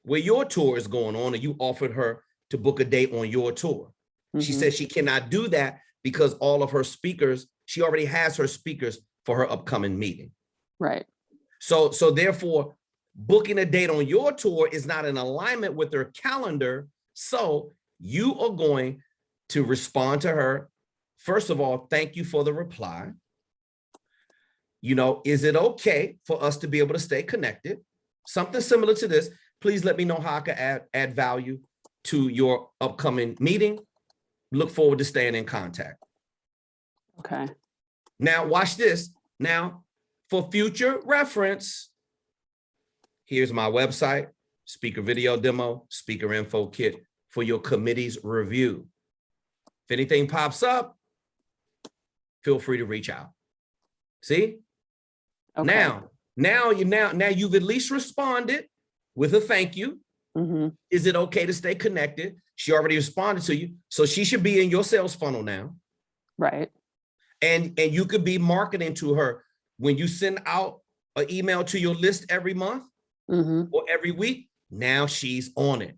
where your tour is going on, and you offered her to book a date on your tour. She said she cannot do that because all of her speakers, she already has her speakers for her upcoming meeting. Right. So therefore, booking a date on your tour is not in alignment with her calendar So you are going to respond to her. First of all, thank you for the reply. Is it okay for us to be able to stay connected? Something similar to this. Please let me know how I can add value to your upcoming meeting. Look forward to staying in contact. Okay. Now, watch this. Now, for future reference, here's my website, speaker video demo, speaker info kit for your committee's review. If anything pops up, feel free to reach out. See? Okay. Now you've at least responded with a thank you. Mm-hmm. Is it okay to stay connected? She already responded to you. So she should be in your sales funnel now. Right. And you could be marketing to her when you send out an email to your list every month or every week. Now she's on it.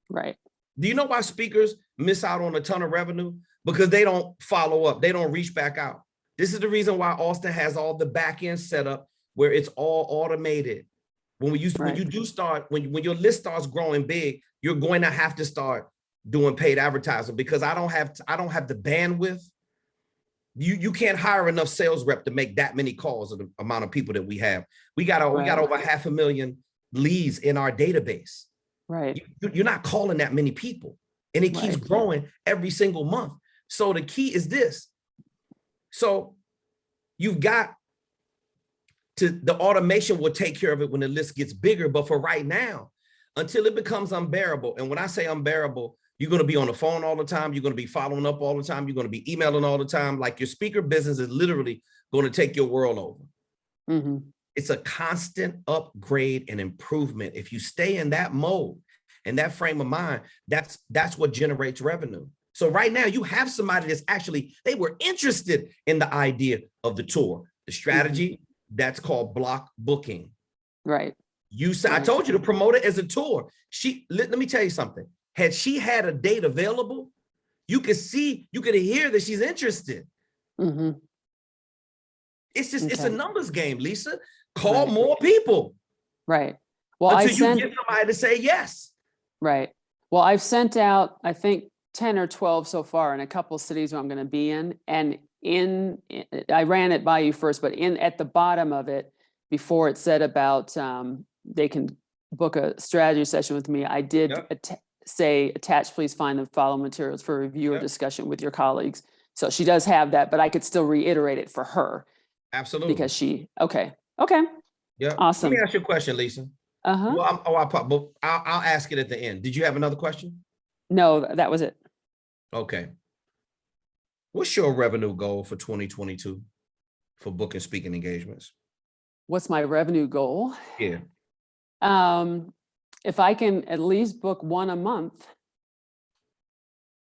Right. Do you know why speakers miss out on a ton of revenue? Because they don't follow up. They don't reach back out. This is the reason why Auston has all the back end set up where it's all automated. When your list starts growing big, you're going to have to start doing paid advertising, because I don't have the bandwidth. You can't hire enough sales rep to make that many calls of the amount of people that we have. We got over 500,000 leads in our database. Right. You're not calling that many people, and it keeps growing every single month. So the key is this. So you've got the automation will take care of it when the list gets bigger. But for right now, until it becomes unbearable, and when I say unbearable, you're going to be on the phone all the time. You're going to be following up all the time. You're going to be emailing all the time. Like, your speaker business is literally going to take your world over. Mm-hmm. It's a constant upgrade and improvement. If you stay in that mode and that frame of mind, that's what generates revenue. So right now you have somebody that's they were interested in the idea of the tour, the strategy. That's called block booking. Right. I told you to promote it as a tour. Let me tell you something. Had she had a date available, you could hear that she's interested. Mm-hmm. It's a numbers game, Lisa. Call more people. Right. Well, until you get somebody to say yes. Right. Well, I've sent out, I think, 10 or 12 so far in a couple of cities where I'm going to be in. And I ran it by you first, but at the bottom of it, before it said about they can book a strategy session with me, I did say, attached, please find the following materials for review or discussion with your colleagues. So she does have that, but I could still reiterate it for her. Absolutely. Because okay. Yeah. Awesome. Let me ask you a question, Lisa. Well, I'll ask it at the end. Did you have another question? No, that was it. Okay. What's your revenue goal for 2022 for book and speaking engagements? What's my revenue goal? Yeah. If I can at least book one a month,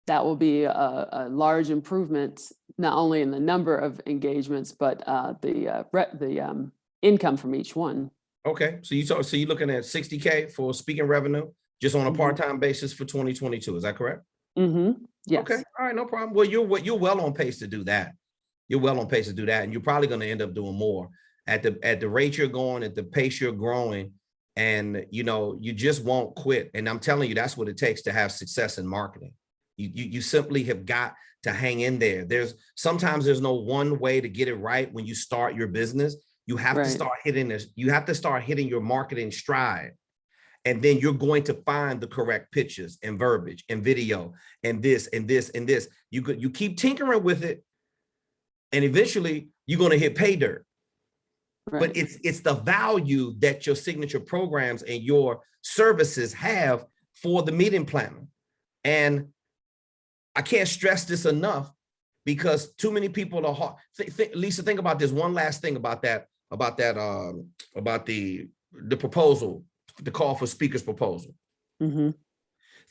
that will be a large improvement, not only in the number of engagements, but the income from each one. Okay. So you're looking at $60K for speaking revenue just on a part-time basis for 2022. Is that correct? Mm-hmm. Yes. Okay. All right. No problem. Well, you're well on pace to do that. You're well on pace to do that. And you're probably going to end up doing more at the rate you're going, at the pace you're growing. And, you just won't quit. And I'm telling you, that's what it takes to have success in marketing. You simply have got to hang in there. Sometimes there's no one way to get it right when you start your business. You have to start hitting this. You have to start hitting your marketing stride. And then you're going to find the correct pitches and verbiage and video and this and this and this. You keep tinkering with it, and eventually you're going to hit pay dirt. Right. But it's the value that your signature programs and your services have for the meeting planner. And I can't stress this enough, because too many people are hard. Lisa, think about this. One last thing about the proposal, the call for speakers proposal. Mm-hmm.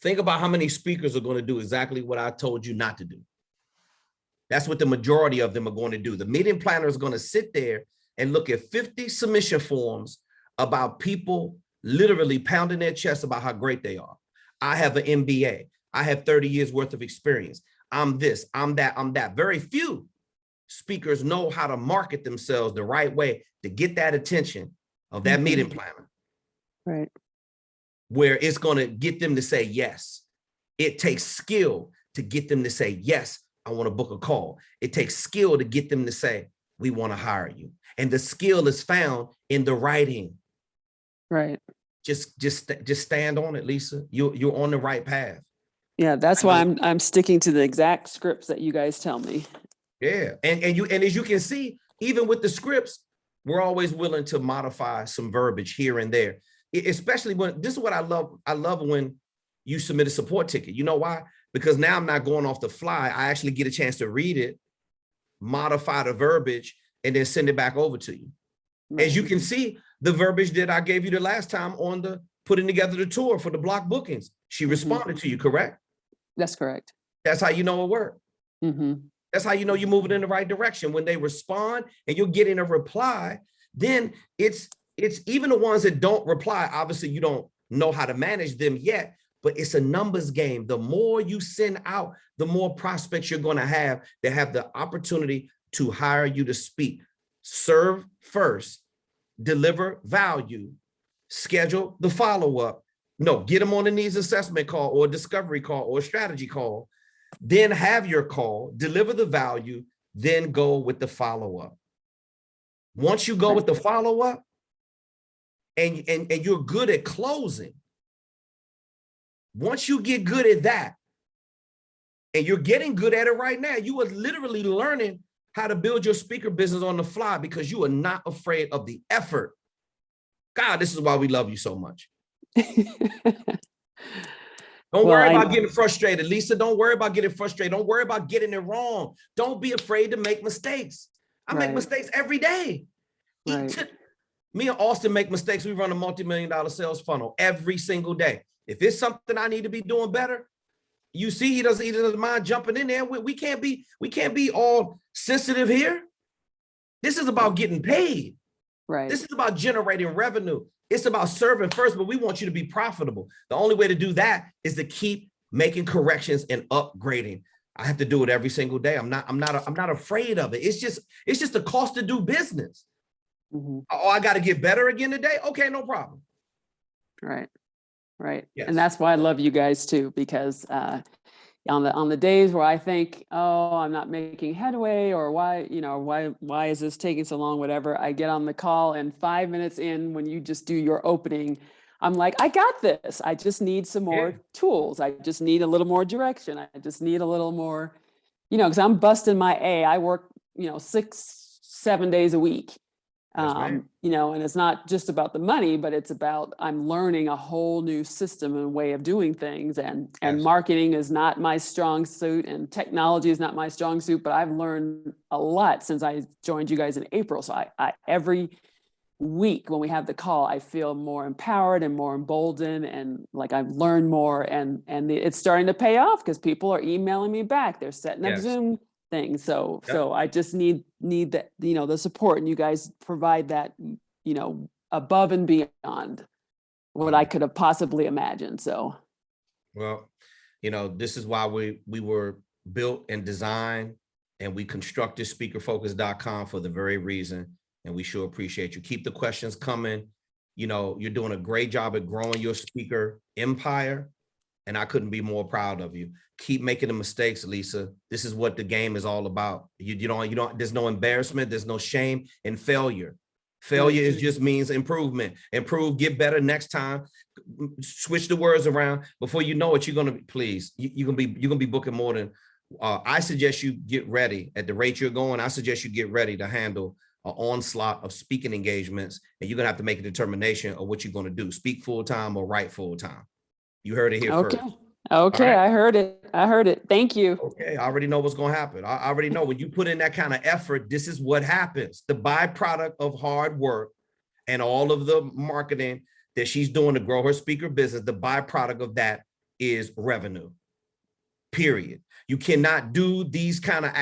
Think about how many speakers are going to do exactly what I told you not to do. That's what the majority of them are going to do. The meeting planner is going to sit there and look at 50 submission forms about people literally pounding their chest about how great they are. I have an MBA. I have 30 years worth of experience. I'm this, I'm that, I'm that. Very few speakers know how to market themselves the right way to get that attention of that meeting planner. Right. Where it's going to get them to say yes. It takes skill to get them to say, yes, I want to book a call. It takes skill to get them to say, we want to hire you. And the skill is found in the writing. Right. Just stand on it, Lisa. You're on the right path. Yeah, that's why I'm sticking to the exact scripts that you guys tell me. Yeah, and as you can see, even with the scripts, we're always willing to modify some verbiage here and there. Especially when, this is what I love. I love when you submit a support ticket. You know why? Because now I'm not going off the fly. I actually get a chance to read it, modify the verbiage, and then send it back over to you. Right. As you can see, the verbiage that I gave you the last time on the putting together the tour for the block bookings, she responded to you, correct? That's correct. That's how you know it worked. That's how you know you're moving in the right direction. When they respond and you're getting a reply, then it's even the ones that don't reply. Obviously, you don't know how to manage them yet, but it's a numbers game. The more you send out, the more prospects you're going to have that have the opportunity to hire you to speak. Serve first, deliver value, schedule the follow-up. No, get them on the needs assessment call or a discovery call or a strategy call. Then have your call, deliver the value, then go with the follow-up. Once you go with the follow-up and you're good at closing, once you get good at that, and you're getting good at it right now, you are literally learning how to build your speaker business on the fly because you are not afraid of the effort. God, this is why we love you so much. Don't worry about getting frustrated, Lisa. Don't worry about getting frustrated. Don't worry about getting it wrong. Don't be afraid to make mistakes. I make mistakes every day. Me and Austin make mistakes. We run a multi-million-dollar sales funnel every single day. If it's something I need to be doing better, you see, he doesn't mind jumping in there. We can't be all sensitive here. This is about getting paid. Right. This is about generating revenue. It's about serving first, but we want you to be profitable. The only way to do that is to keep making corrections and upgrading. I have to do it every single day. I'm not afraid of it. It's just the cost to do business. Oh, I got to get better again today. Okay, no problem. Right. Right. Yes. And that's why I love you guys too, because on the days where I think, oh, I'm not making headway, or why is this taking so long, whatever, I get on the call and 5 minutes in, when you just do your opening, I'm like, I got this. I just need some more tools. I just need a little more direction. I just need a little more, because I'm busting my A. I work, 6-7 days a week. And it's not just about the money, but it's about, I'm learning a whole new system and way of doing things, and marketing is not my strong suit, and technology is not my strong suit, but I've learned a lot since I joined you guys in April. So I every week when we have the call, I feel more empowered and more emboldened, and like I've learned more, and it's starting to pay off because people are emailing me back. They're setting up Zoom things. So I just need that, the support, and you guys provide that, above and beyond what I could have possibly imagined. So, well, this is why we were built and designed, and we constructed speakerfocus.com for the very reason. And we sure appreciate you. Keep the questions coming. You're doing a great job at growing your speaker empire, and I couldn't be more proud of you. Keep making the mistakes, Lisa. This is what the game is all about. You don't, there's no embarrassment, there's no shame in failure. Failure just means improvement. Improve, get better next time. Switch the words around. Before you know it, you're gonna be booking more than. I suggest you get ready at the rate you're going. I suggest you get ready to handle an onslaught of speaking engagements, and you're gonna have to make a determination of what you're gonna do: speak full time or write full time. You heard it here first. Okay, right. I heard it. Thank you. Okay, I already know what's going to happen. I already know when you put in that kind of effort, this is what happens. The byproduct of hard work and all of the marketing that she's doing to grow her speaker business, the byproduct of that is revenue, period. You cannot do these kind of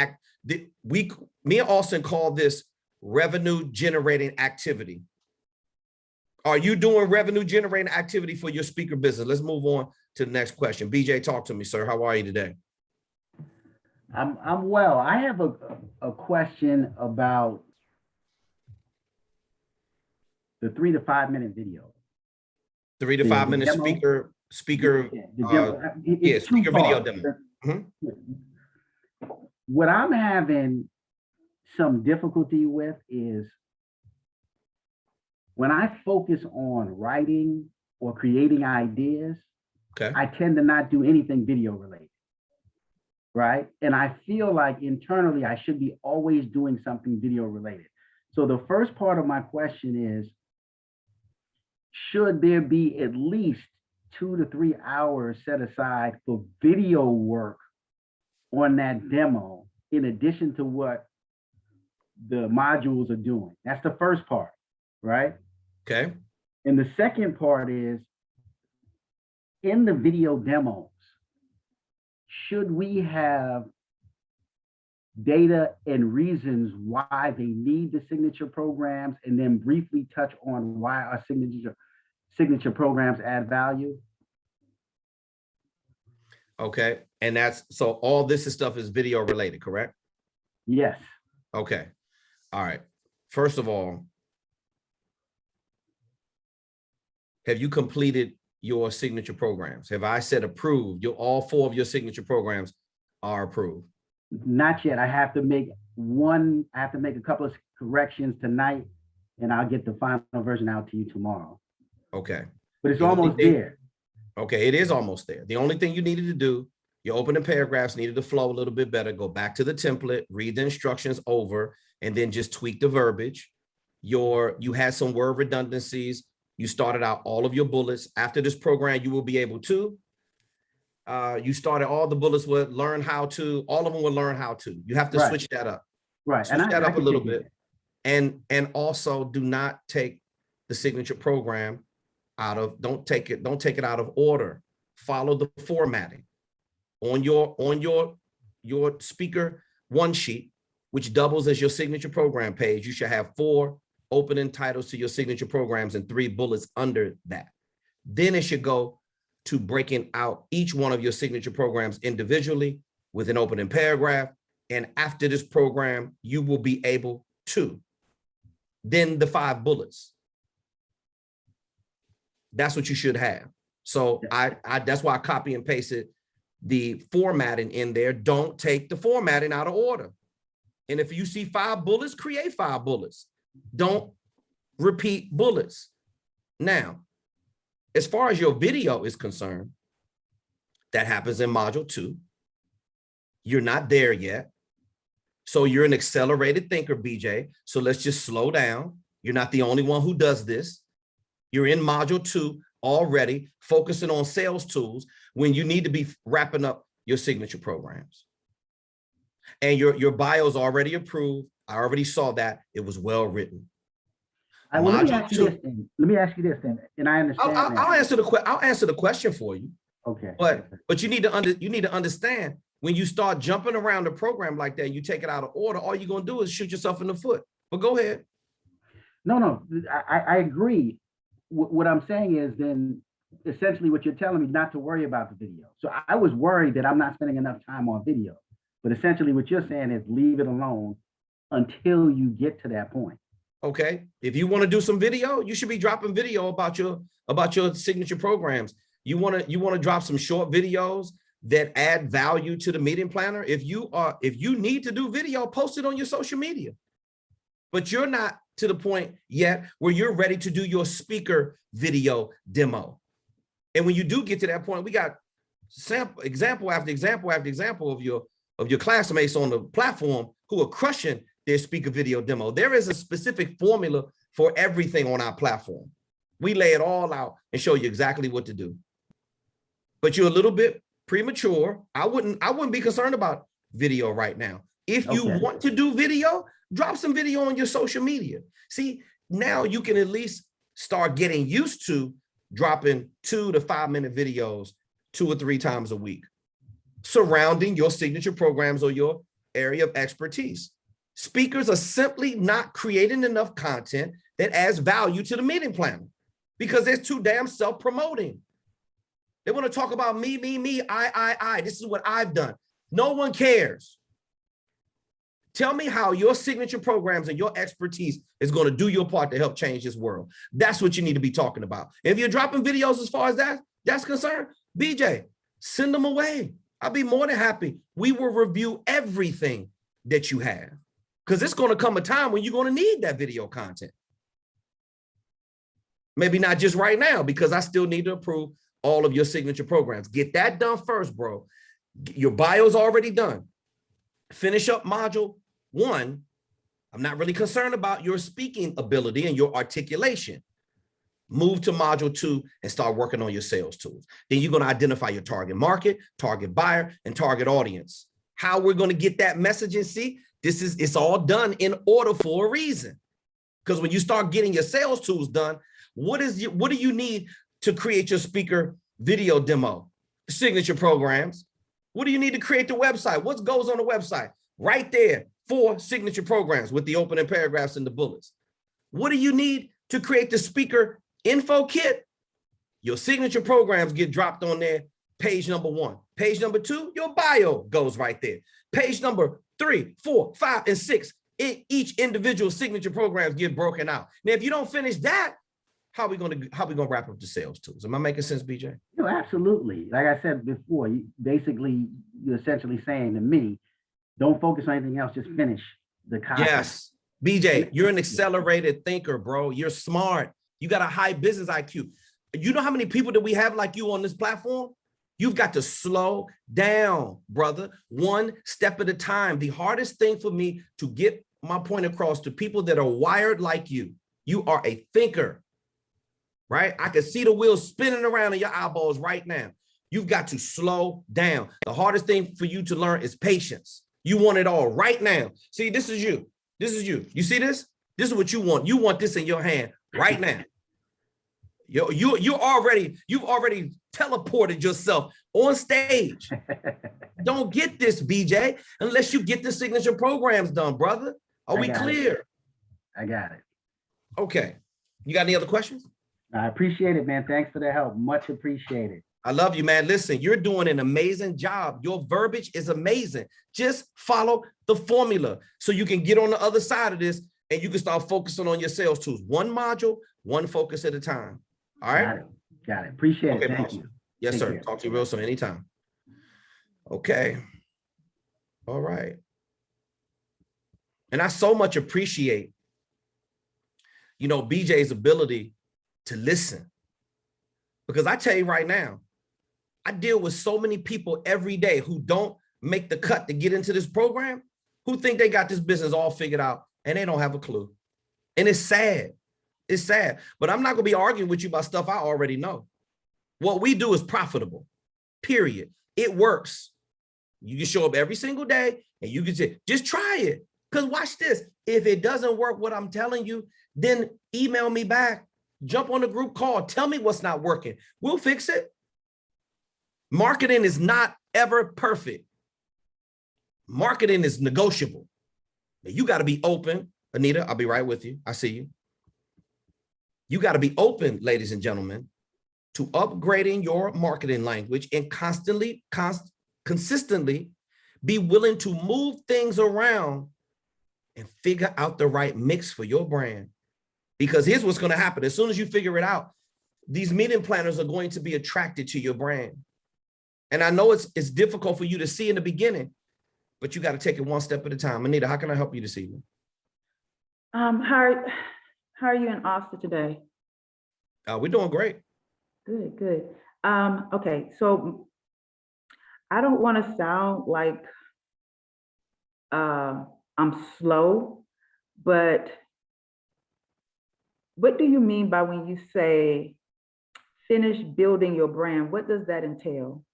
me and Austin call this revenue generating activity. Are you doing revenue generating activity for your speaker business? Let's move on to the next question. BJ, talk to me, sir. How are you today? I'm well. I have a question about the 3 to 5 minute video. 3 to 5 minute speaker speaker, The demo, it's speaker video two-part. demo. Mhm. What I'm having some difficulty with is when I focus on writing or creating ideas, Okay. I tend to not do anything video related, right? And I feel like internally I should be always doing something video related. So the first part of my question is, should there be at least 2 to 3 hours set aside for video work on that demo, in addition to what the modules are doing? That's the first part, right? Okay. And the second part is, in the video demos, should we have data and reasons why they need the signature programs, and then briefly touch on why our signature programs add value? Okay. And so all this stuff is video related, correct? Yes. Okay. All right. First of all, have you completed your signature programs? Have I said approved? All 4 of your signature programs are approved. Not yet. I have to make a couple of corrections tonight, and I'll get the final version out to you tomorrow. Okay. But it's The only almost thing- there. Okay, it is almost there. The only thing you needed to do, your opening paragraphs needed to flow a little bit better. Go back to the template, read the instructions over, and then just tweak the verbiage. You had some word redundancies. You started out all of your bullets. After this program, you will be able to. You started all the bullets with learn how to. All of them will learn how to. You have to Right. switch that up. Right. Switch that I up a can little take bit. And also do not take the signature program don't take it out of order. Follow the formatting on your speaker one sheet, which doubles as your signature program page. You should have 4 opening titles to your signature programs and 3 bullets under that. Then it should go to breaking out each one of your signature programs individually with an opening paragraph. And after this program, you will be able to. Then the 5 bullets. That's what you should have. So that's why I copy and pasted the formatting in there. Don't take the formatting out of order. And if you see 5 bullets, create 5 bullets. Don't repeat bullets. Now, as far as your video is concerned, that happens in module 2. You're not there yet. So you're an accelerated thinker, BJ. So let's just slow down. You're not the only one who does this. You're in module 2 already, focusing on sales tools when you need to be wrapping up your signature programs. And your bio is already approved. I already saw that. It was well written. Let me ask you this then, and I understand. I'll answer the question for you. Okay. But you need to understand, when you start jumping around the program like that, you take it out of order, all you're gonna do is shoot yourself in the foot. But go ahead. No, I agree. What I'm saying is, then essentially what you're telling me not to worry about the video. So I was worried that I'm not spending enough time on video, but essentially what you're saying is leave it alone until you get to that point. Okay. If you want to do some video, you should be dropping video about your signature programs. You want to drop some short videos that add value to the meeting planner. If you need to do video, post it on your social media. But you're not to the point yet where you're ready to do your speaker video demo. And when you do get to that point, we got example after example after example of your classmates on the platform who are crushing their speaker video demo. There is a specific formula for everything on our platform. We lay it all out and show you exactly what to do. But you're a little bit premature. I wouldn't be concerned about video right now. If you want to do video, drop some video on your social media. See, now you can at least start getting used to dropping 2 to 5 minute videos 2 or 3 times a week surrounding your signature programs or your area of expertise. Speakers are simply not creating enough content that adds value to the meeting planner because they're too damn self-promoting. They want to talk about me, I. This is what I've done. No one cares. Tell me how your signature programs and your expertise is going to do your part to help change this world. That's what you need to be talking about. If you're dropping videos as far as that, that's concerned, BJ, send them away. I'll be more than happy. We will review everything that you have, because it's going to come a time when you're going to need that video content. Maybe not just right now, because I still need to approve all of your signature programs. Get that done first, bro. Your bio's already done. Finish up module 1. I'm not really concerned about your speaking ability and your articulation. Move to module 2 and start working on your sales tools. Then you're going to identify your target market, target buyer, and target audience. How we're going to get that messaging, see, it's all done in order for a reason. Because when you start getting your sales tools done, what do you need to create your speaker video demo? Signature programs. What do you need to create the website? What goes on the website? Right there, 4 signature programs with the opening paragraphs and the bullets. What do you need to create the speaker info kit? Your signature programs get dropped on there, page number 1. Page number 2, your bio goes right there. Page number 3, 4, 5, and 6, each individual signature programs get broken out. Now, if you don't finish that, how are we gonna wrap up the sales tools? Am I making sense, BJ? No, absolutely. Like I said before, you're essentially saying to me, don't focus on anything else, just finish the content. Yes, BJ, you're an accelerated thinker, bro. You're smart. You got a high business IQ. You know how many people that we have like you on this platform? You've got to slow down, brother, one step at a time. The hardest thing for me to get my point across to people that are wired like you are a thinker, right? I can see the wheels spinning around in your eyeballs right now. You've got to slow down. The hardest thing for you to learn is patience. You want it all right now. See, this is you. This is you. You see this? This is what you want. You want this in your hand right now. You've already teleported yourself on stage. Don't get this, BJ, unless you get the signature programs done, brother. Are we clear? I got it. Okay. You got any other questions? I appreciate it, man. Thanks for the help. Much appreciated. I love you, man. Listen, you're doing an amazing job. Your verbiage is amazing. Just follow the formula so you can get on the other side of this and you can start focusing on your sales tools. One module, one focus at a time. All right. Got it. Appreciate it. Thank you. Yes, sir. Talk to you real soon. Anytime. Okay. All right. And I so much appreciate, BJ's ability to listen. Because I tell you right now, I deal with so many people every day who don't make the cut to get into this program, who think they got this business all figured out and they don't have a clue. And it's sad. It's sad. But I'm not going to be arguing with you about stuff I already know. What we do is profitable, period. It works. You can show up every single day and you can say, just try it. Because watch this. If it doesn't work, what I'm telling you, then email me back. Jump on a group call. Tell me what's not working. We'll fix it. Marketing is not ever perfect. Marketing is negotiable. You got to be open. Anita, I'll be right with you. I see you. You got to be open, ladies and gentlemen, to upgrading your marketing language and consistently be willing to move things around and figure out the right mix for your brand. Because here's what's going to happen. As soon as you figure it out, these meeting planners are going to be attracted to your brand. And I know it's difficult for you to see in the beginning, but you got to take it one step at a time. Anita, how can I help you this evening? How are you in Austin today? We're doing great. Good. Okay, so I don't want to sound like I'm slow, but what do you mean by when you say finish building your brand? What does that entail?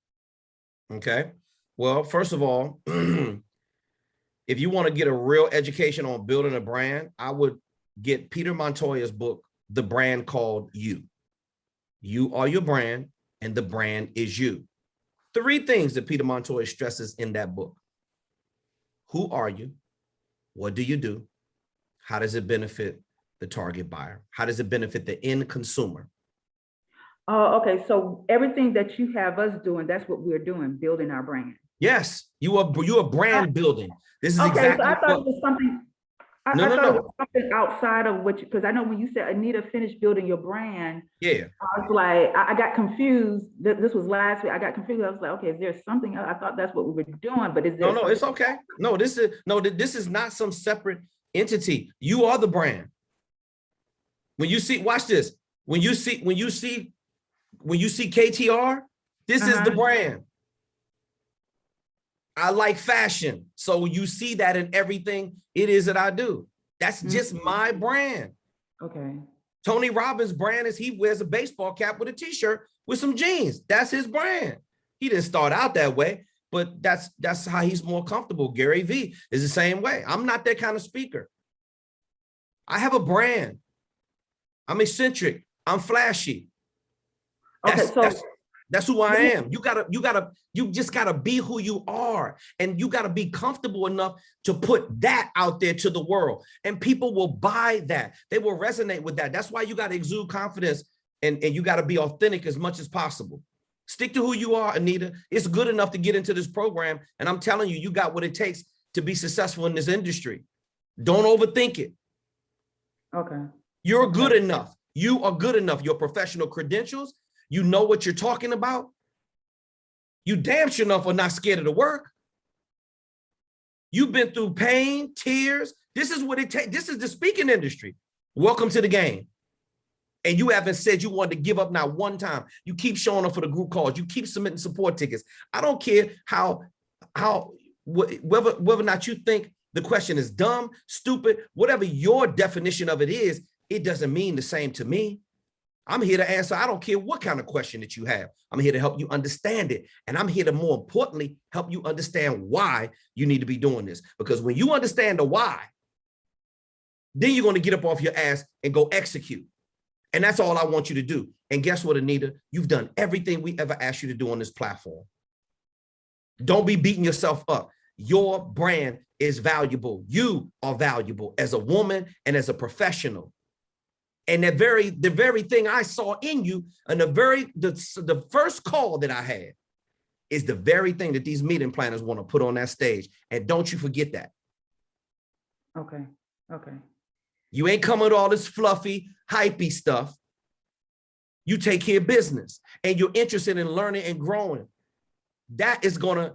Okay. Well, first of all, if you want to get a real education on building a brand, I would get Peter Montoya's book, The Brand Called You. You are your brand and the brand is you. 3 things that Peter Montoya stresses in that book. Who are you? What do you do? How does it benefit the target buyer? How does it benefit the end consumer? Oh, okay. So everything that you have us doing, that's what we're doing, building our brand. Yes, you are brand building. This is okay. exactly So I thought it was something. I No, no, thought it no. was something outside of what, because I know when you said Anita finished building your brand, Yeah. I was like, I got confused. This was last week. I got confused. I was like, okay, is there something else? I thought that's what we were doing, but is there No, no, something? it's okay. No, this is not some separate entity. You are the brand. When you see, watch this. When you see KTR, this is the brand. I like fashion. So you see that in everything it is that I do. That's just my brand. Okay. Tony Robbins' brand is he wears a baseball cap with a t-shirt with some jeans. That's his brand. He didn't start out that way, but that's how he's more comfortable. Gary Vee is the same way. I'm not that kind of speaker. I have a brand. I'm eccentric. I'm flashy. That's who I am. You just gotta be who you are, and you gotta be comfortable enough to put that out there to the world, and people will buy that. They will resonate with that. That's why you gotta exude confidence, and you gotta be authentic as much as possible. Stick to who you are, Anita. It's good enough to get into this program, and I'm telling you, you got what it takes to be successful in this industry. Don't overthink it. Okay. You're good enough. You are good enough. Your professional credentials, you know what you're talking about. You damn sure enough are not scared of the work. You've been through pain, tears. This is what it takes. This is the speaking industry. Welcome to the game. And you haven't said you wanted to give up not one time. You keep showing up for the group calls. You keep submitting support tickets. I don't care whether or not you think the question is dumb, stupid, whatever your definition of it is, it doesn't mean the same to me. I'm here to answer. I don't care what kind of question that you have. I'm here to help you understand it. And I'm here to, more importantly, help you understand why you need to be doing this. Because when you understand the why, then you're going to get up off your ass and go execute. And that's all I want you to do. And guess what, Anita? You've done everything we ever asked you to do on this platform. Don't be beating yourself up. Your brand is valuable. You are valuable as a woman and as a professional. And the very thing I saw in you, and the first call that I had is the very thing that these meeting planners want to put on that stage. And don't you forget that. Okay. Okay. You ain't coming with all this fluffy, hypey stuff. You take care of business, and you're interested in learning and growing. That is going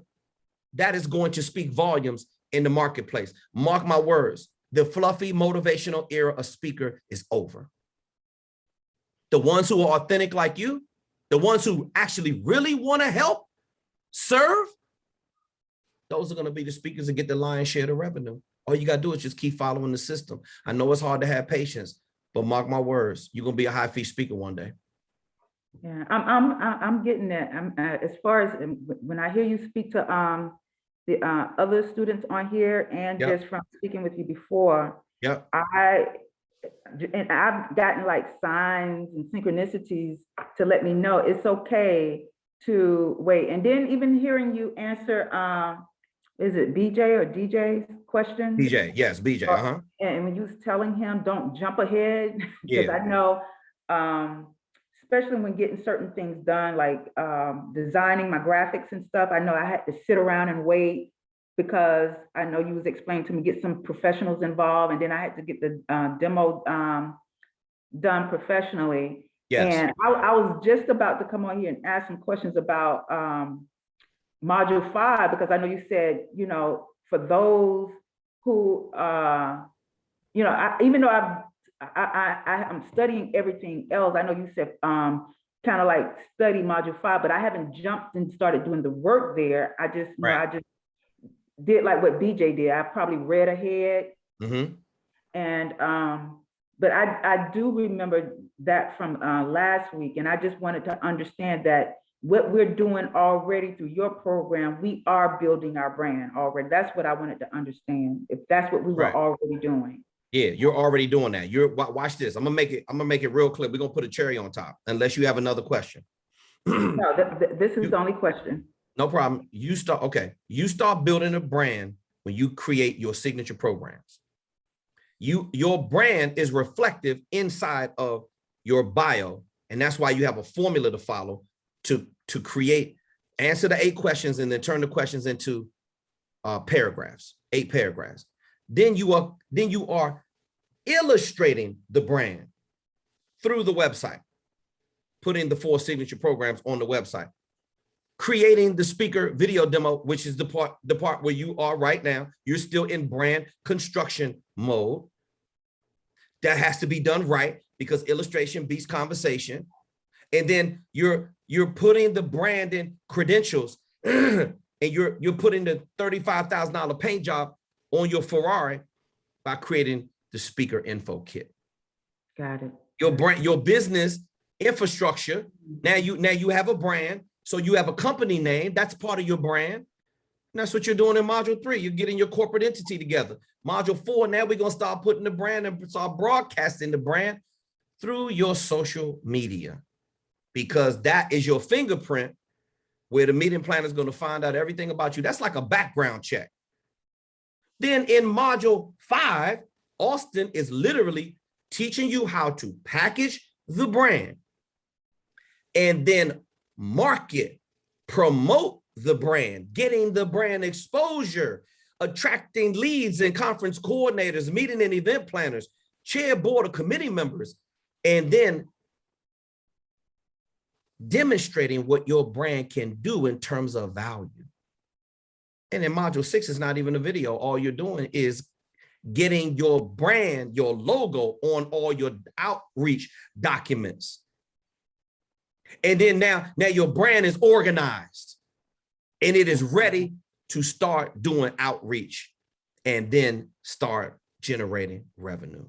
to speak volumes in the marketplace. Mark my words. The fluffy motivational era of speaker is over. The ones who are authentic like you, the ones who actually really want to help serve, those are going to be the speakers that get the lion's share of the revenue. All you got to do is just keep following the system. I know it's hard to have patience, but mark my words, you're going to be a high fee speaker one day. Yeah, I'm getting that. As far as when I hear you speak to the other students on here, and just from speaking with you before, I've gotten like signs and synchronicities to let me know it's okay to wait. And then even hearing you answer, is it BJ or DJ's question? BJ, yes, BJ. And when you was telling him, don't jump ahead, because I know, especially when getting certain things done, like designing my graphics and stuff, I know I had to sit around and wait, because I know you was explaining to me, get some professionals involved, and then I had to get the demo done professionally. Yes. And I was just about to come on here and ask some questions about module 5, because I know you said, for those who, even though I'm studying everything else, I know you said kind of like study module 5, but I haven't jumped and started doing the work there. I just, I just did like what BJ did. I probably read ahead. And but I do remember that from last week, and I just wanted to understand that what we're doing already through your program, we are building our brand already. That's what I wanted to understand, if that's what we were already doing. Yeah, you're already doing that. Watch this. I'm gonna make it real clear. We're gonna put a cherry on top, unless you have another question. No, this is the only question. No problem. You start building a brand when you create your signature programs. Your brand is reflective inside of your bio, and that's why you have a formula to follow to create, answer the 8 questions, and then turn the questions into paragraphs, 8 paragraphs. then you are illustrating the brand through the website, putting the 4 signature programs on the website, creating the speaker video demo, which is the part where you are right now. You're still in brand construction mode. That has to be done right because illustration beats conversation. And then you're putting the branding credentials and you're putting the $35,000 paint job on your Ferrari by creating the speaker info kit. Got it. Your brand, your business infrastructure. Now you have a brand. So you have a company name. That's part of your brand. And that's what you're doing in module 3. You're getting your corporate entity together. Module 4, now we're going to start putting the brand and start broadcasting the brand through your social media, because that is your fingerprint where the meeting planner is going to find out everything about you. That's like a background check. Then in module 5, Auston is literally teaching you how to package the brand and then market, promote the brand, getting the brand exposure, attracting leads and conference coordinators, meeting and event planners, chair, board, or committee members, and then demonstrating what your brand can do in terms of value. And in module 6, it's not even a video. All you're doing is getting your brand, your logo on all your outreach documents. And then now your brand is organized and it is ready to start doing outreach and then start generating revenue.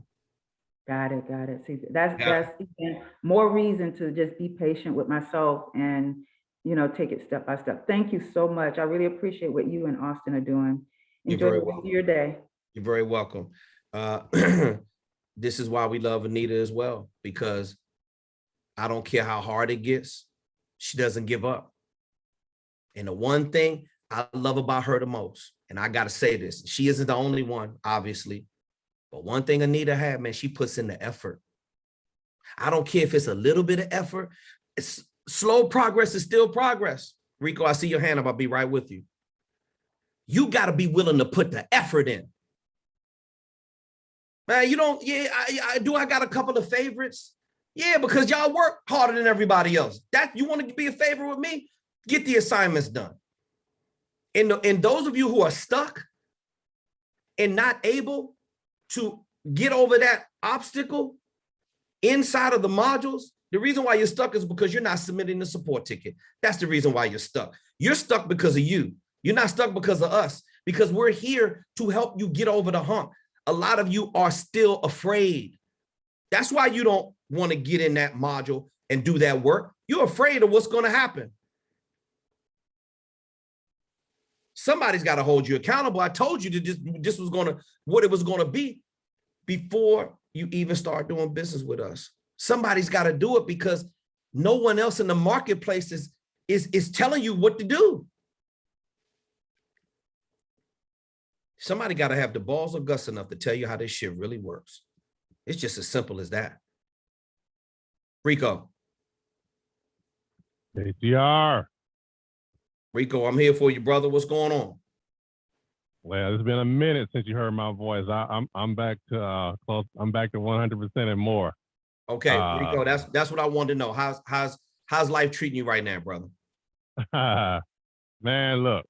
Got it. Got it. See, that's even more reason to just be patient with myself and, take it step by step. Thank you so much. I really appreciate what you and Auston are doing. Enjoy the rest of your day. You're very welcome. This is why we love Anita as well, because I don't care how hard it gets, she doesn't give up. And the one thing I love about her the most, and I got to say this, she isn't the only one, obviously, but one thing Anita had, man, she puts in the effort. I don't care if it's a little bit of effort. It's slow progress is still progress. Rico, I see your hand up. I'll be right with you. You got to be willing to put the effort in. Man, you don't, I got a couple of favorites. Yeah, because y'all work harder than everybody else. That you want to be a favorite with me? Get the assignments done. And those of you who are stuck and not able to get over that obstacle inside of the modules, the reason why you're stuck is because you're not submitting the support ticket. That's the reason why you're stuck. You're stuck because of you. You're not stuck because of us, because we're here to help you get over the hump. A lot of you are still afraid. That's why you don't want to get in that module and do that work. You're afraid of what's going to happen. Somebody's got to hold you accountable. I told you that this was going to, what it was going to be before you even start doing business with us. Somebody's got to do it because no one else in the marketplace is telling you what to do. Somebody got to have the balls or guts enough to tell you how this shit really works. It's just as simple as that. Rico. ATR. Rico, I'm here for you, brother. What's going on? Well, it's been a minute since you heard my voice. I'm back to close. I'm back to 100% and more. Okay, Rico, that's what I wanted to know. How's life treating you right now, brother? Man, look.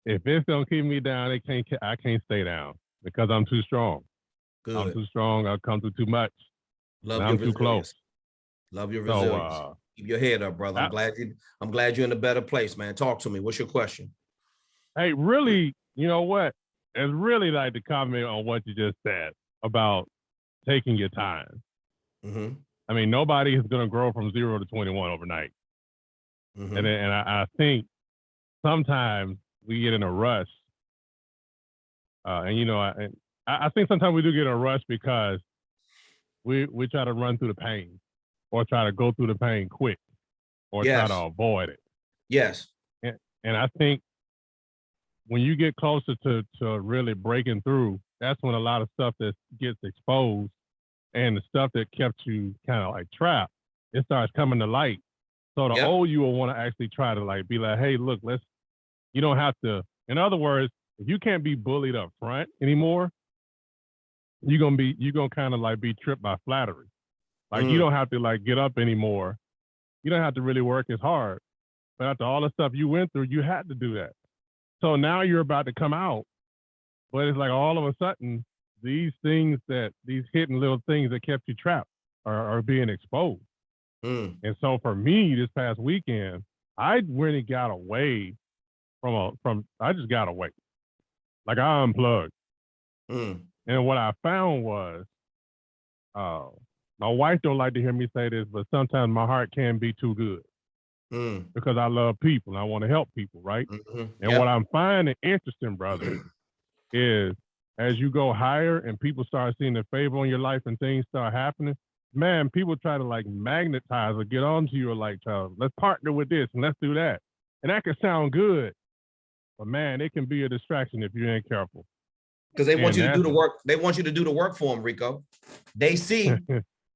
If it's gonna keep me down, I can't stay down because I'm too strong. Good. I'm too strong. I've come through too much. Love I'm too close. Love your resilience. Keep your head up, brother. I'm glad you're in a better place, man. Talk to me. What's your question? Hey, really, you know what? It's really like to comment on what you just said about taking your time. Mm-hmm. I mean, nobody is going to grow from 0 to 21 overnight. Mm-hmm. And I think sometimes we get in a rush. I think sometimes we do get in a rush because we try to run through the pain or try to go through the pain quick or try to avoid it. Yes. And I think when you get closer to really breaking through, that's when a lot of stuff that gets exposed and the stuff that kept you kind of like trapped, it starts coming to light. So the old you will want to actually try to like be like, hey, look, you don't have to, in other words, if you can't be bullied up front anymore, you're gonna kind of like be tripped by flattery. Like you don't have to like get up anymore. You don't have to really work as hard. But after all the stuff you went through, you had to do that. So now you're about to come out, but it's like all of a sudden, these hidden little things that kept you trapped are being exposed. And so for me, this past weekend, I really got away I just got away. Like I unplugged. And what I found was, my wife don't like to hear me say this, but sometimes my heart can be too good because I love people and I want to help people, right? And what I'm finding interesting, brother, is as you go higher and people start seeing the favor on your life and things start happening, man, people try to like magnetize or get onto you or like, let's partner with this and let's do that. And that can sound good, but man, it can be a distraction if you ain't careful. Because they want you to do the work. They want you to do the work for them, Rico. They see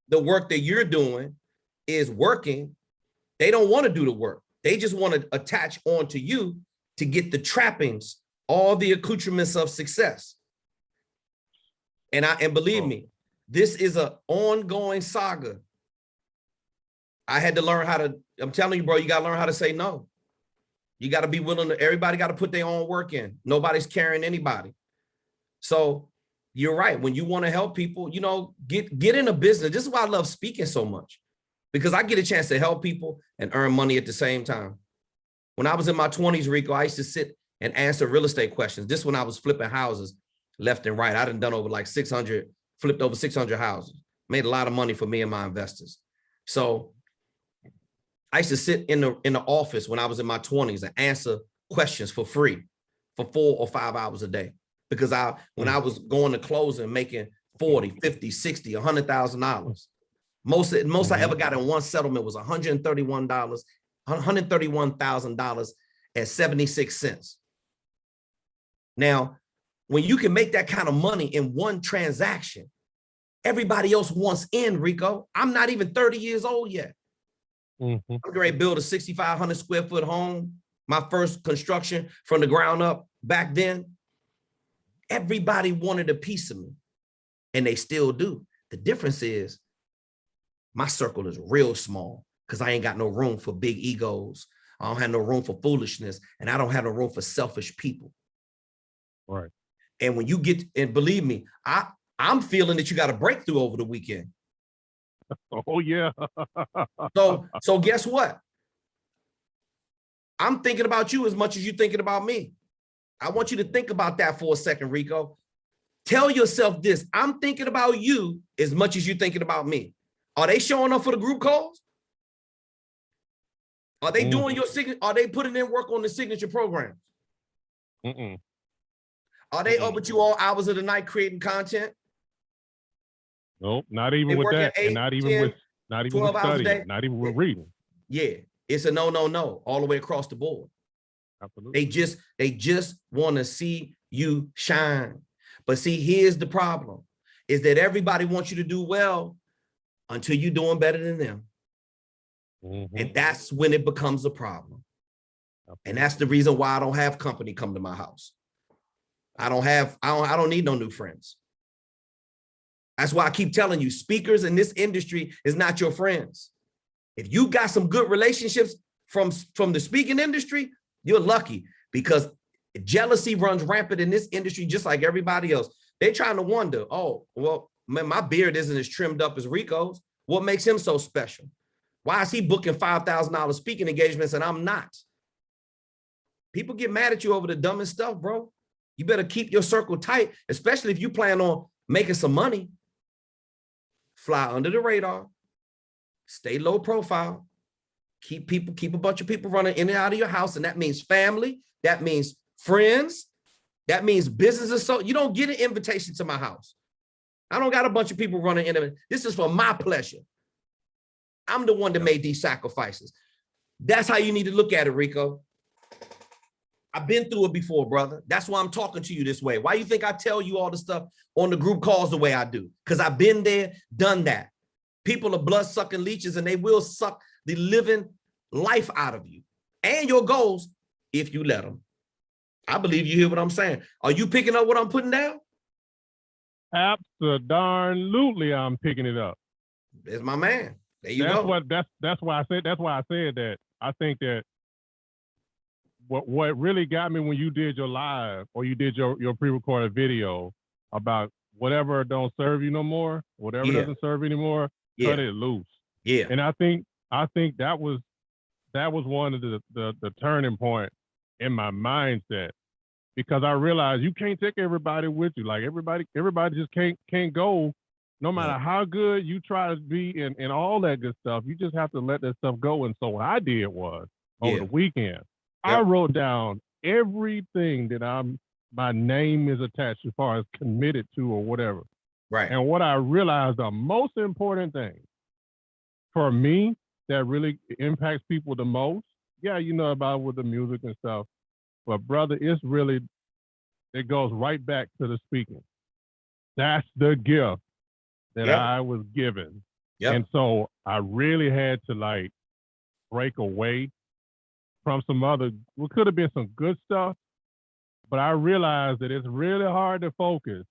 the work that you're doing is working. They don't want to do the work. They just want to attach onto you to get the trappings, all the accoutrements of success. And believe me, this is an ongoing saga. I had to learn how to, I'm telling you, bro, you got to learn how to say no. You got to be willing to, everybody got to put their own work in. Nobody's carrying anybody. So you're right. When you want to help people, you know, get in a business. This is why I love speaking so much, because I get a chance to help people and earn money at the same time. When I was in my 20s, Rico, I used to sit and answer real estate questions. This when I was flipping houses left and right. I done over like 600, flipped over 600 houses, made a lot of money for me and my investors. So I used to sit in the office when I was in my 20s and answer questions for free for 4 or 5 hours a day. Because when I was going to close and making 40, 50, 60, $100,000, most I ever got in one settlement was $131,000.76. Now, when you can make that kind of money in one transaction, everybody else wants in, Rico. I'm not even 30 years old yet. I'm ready to build a 6,500 square foot home, my first construction from the ground up back then. Everybody wanted a piece of me, and they still do. The difference is my circle is real small because I ain't got no room for big egos. I don't have no room for foolishness, and I don't have no room for selfish people. Right. And when you get, and believe me, I'm feeling that you got a breakthrough over the weekend. Oh, yeah. So guess what? I'm thinking about you as much as you're thinking about me. I want you to think about that for a second, Rico. Tell yourself this. I'm thinking about you as much as you're thinking about me. Are they showing up for the group calls? Are they doing your signature? Are they putting in work on the signature programs? Are they up with you all hours of the night creating content? Nope, not even with that. 8, and not even 10, with studying, not even with reading. Yeah, it's a no, all the way across the board. Absolutely. They just want to see you shine. But see, here's the problem, is that everybody wants you to do well until you're doing better than them. And that's when it becomes a problem. And that's the reason why I don't have company come to my house. I don't need no new friends. That's why I keep telling you, speakers in this industry is not your friends. If you got some good relationships from the speaking industry, you're lucky, because jealousy runs rampant in this industry, just like everybody else. They're trying to wonder, oh, well, man, my beard isn't as trimmed up as Rico's. What makes him so special? Why is he booking $5,000 speaking engagements and I'm not? People get mad at you over the dumbest stuff, bro. You better keep your circle tight, especially if you plan on making some money. Fly under the radar, stay low profile, keep a bunch of people running in and out of your house. And that means family, that means friends, that means businesses. So you don't get an invitation to my house. I don't got a bunch of people running in. This is for my pleasure. I'm the one that made these sacrifices. That's how you need to look at it, Rico. I've been through it before, brother. That's why I'm talking to you this way. Why you think I tell you all the stuff on the group calls the way I do? Because I've been there, done that. People are blood-sucking leeches, and they will suck the living life out of you and your goals if you let them. I believe you hear what I'm saying. Are you picking up what I'm putting down? Absolutely, I'm picking it up. It's my man. There you That's go. what that's why I said that. I think that what really got me when you did your live or you did your pre-recorded video about whatever don't serve you no more, whatever doesn't serve anymore, cut it loose. Yeah. And I think that was one of the turning point in my mindset, because I realized you can't take everybody with you. Like everybody just can't go, no matter how good you try to be and all that good stuff. You just have to let that stuff go. And so what I did was over the weekend, I wrote down everything that my name is attached as far as committed to or whatever. Right. And what I realized the most important thing for me that really impacts people the most, you know about with the music and stuff, but brother, it goes right back to the speaking. That's the gift that I was given. And so I really had to like break away from some other, what could have been some good stuff, but I realized that it's really hard to focus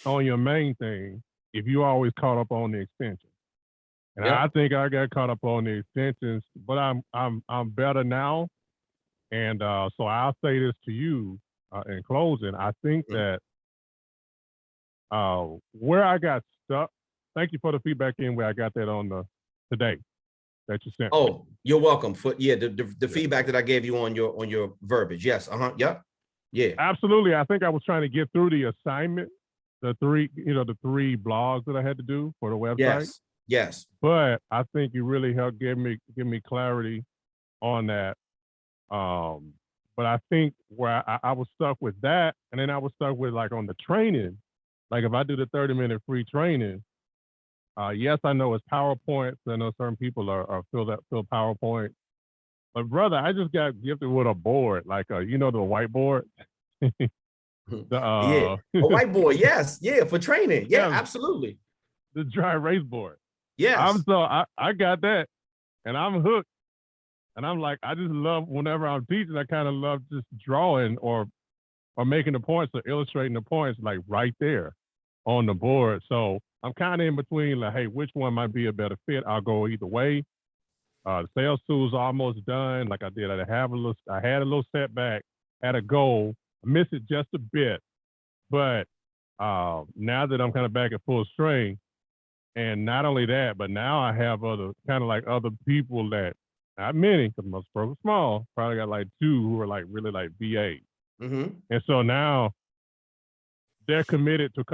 on your main thing if you always caught up on the extensions. And I think I got caught up on the extensions, but I'm better now. And so I'll say this to you in closing. I think that where I got stuck, thank you for the feedback in where I got that on today that you sent. Oh, you're welcome for the feedback that I gave you on your verbiage. Yes. Yep. Yeah. Absolutely. I think I was trying to get through the assignment, the three blogs that I had to do for the website. Yes. But I think you really helped give me clarity on that. But I think where I was stuck with that, and then I was stuck with like on the training, like if I do the 30-minute free training, yes, I know it's PowerPoint. I know certain people are fill PowerPoint, but brother, I just got gifted with a board, like the whiteboard. A whiteboard. Yes. Yeah. For training. Yeah, absolutely. The dry erase board. Yes. I got that, and I'm hooked. And I'm like, I just love whenever I'm teaching, I kind of love just drawing or making the points or illustrating the points like right there on the board. So I'm kind of in between, like, hey, which one might be a better fit? I'll go either way. The sales tool's almost done. Like I did, I had a little setback, had a goal. I missed it just a bit, but now that I'm kind of back at full strength, and not only that, but now I have other people that, not many, because most programs small, probably got like 2 who are like really like VAs. And so now they're committed to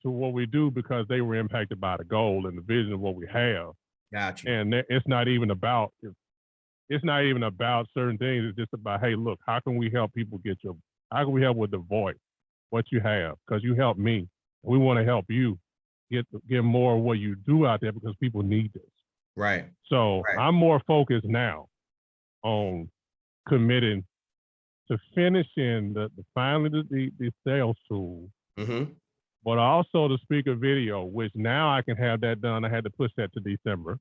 what we do because they were impacted by the goal and the vision of what we have. Gotcha. And it's not even about certain things. It's just about, hey, look, how can we help people how can we help with the voice, what you have? Because you helped me. We want to help you get more of what you do out there because people need this. Right. So I'm more focused now on committing to finishing finally the sales tool, but also the speaker video, which now I can have that done. I had to push that to December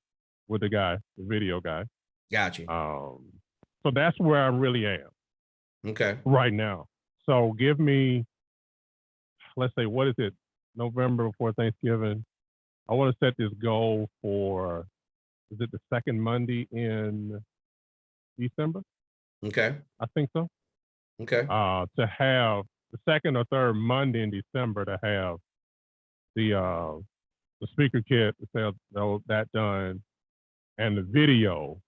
with the video guy. Gotcha. So that's where I really am. Okay. Right now. So give me, let's say, what is it? November before Thanksgiving. I want to set this goal for, is it the second Monday in December? Okay. I think so. Okay. To have the second or third Monday in December to have the speaker kit, that done, and the video.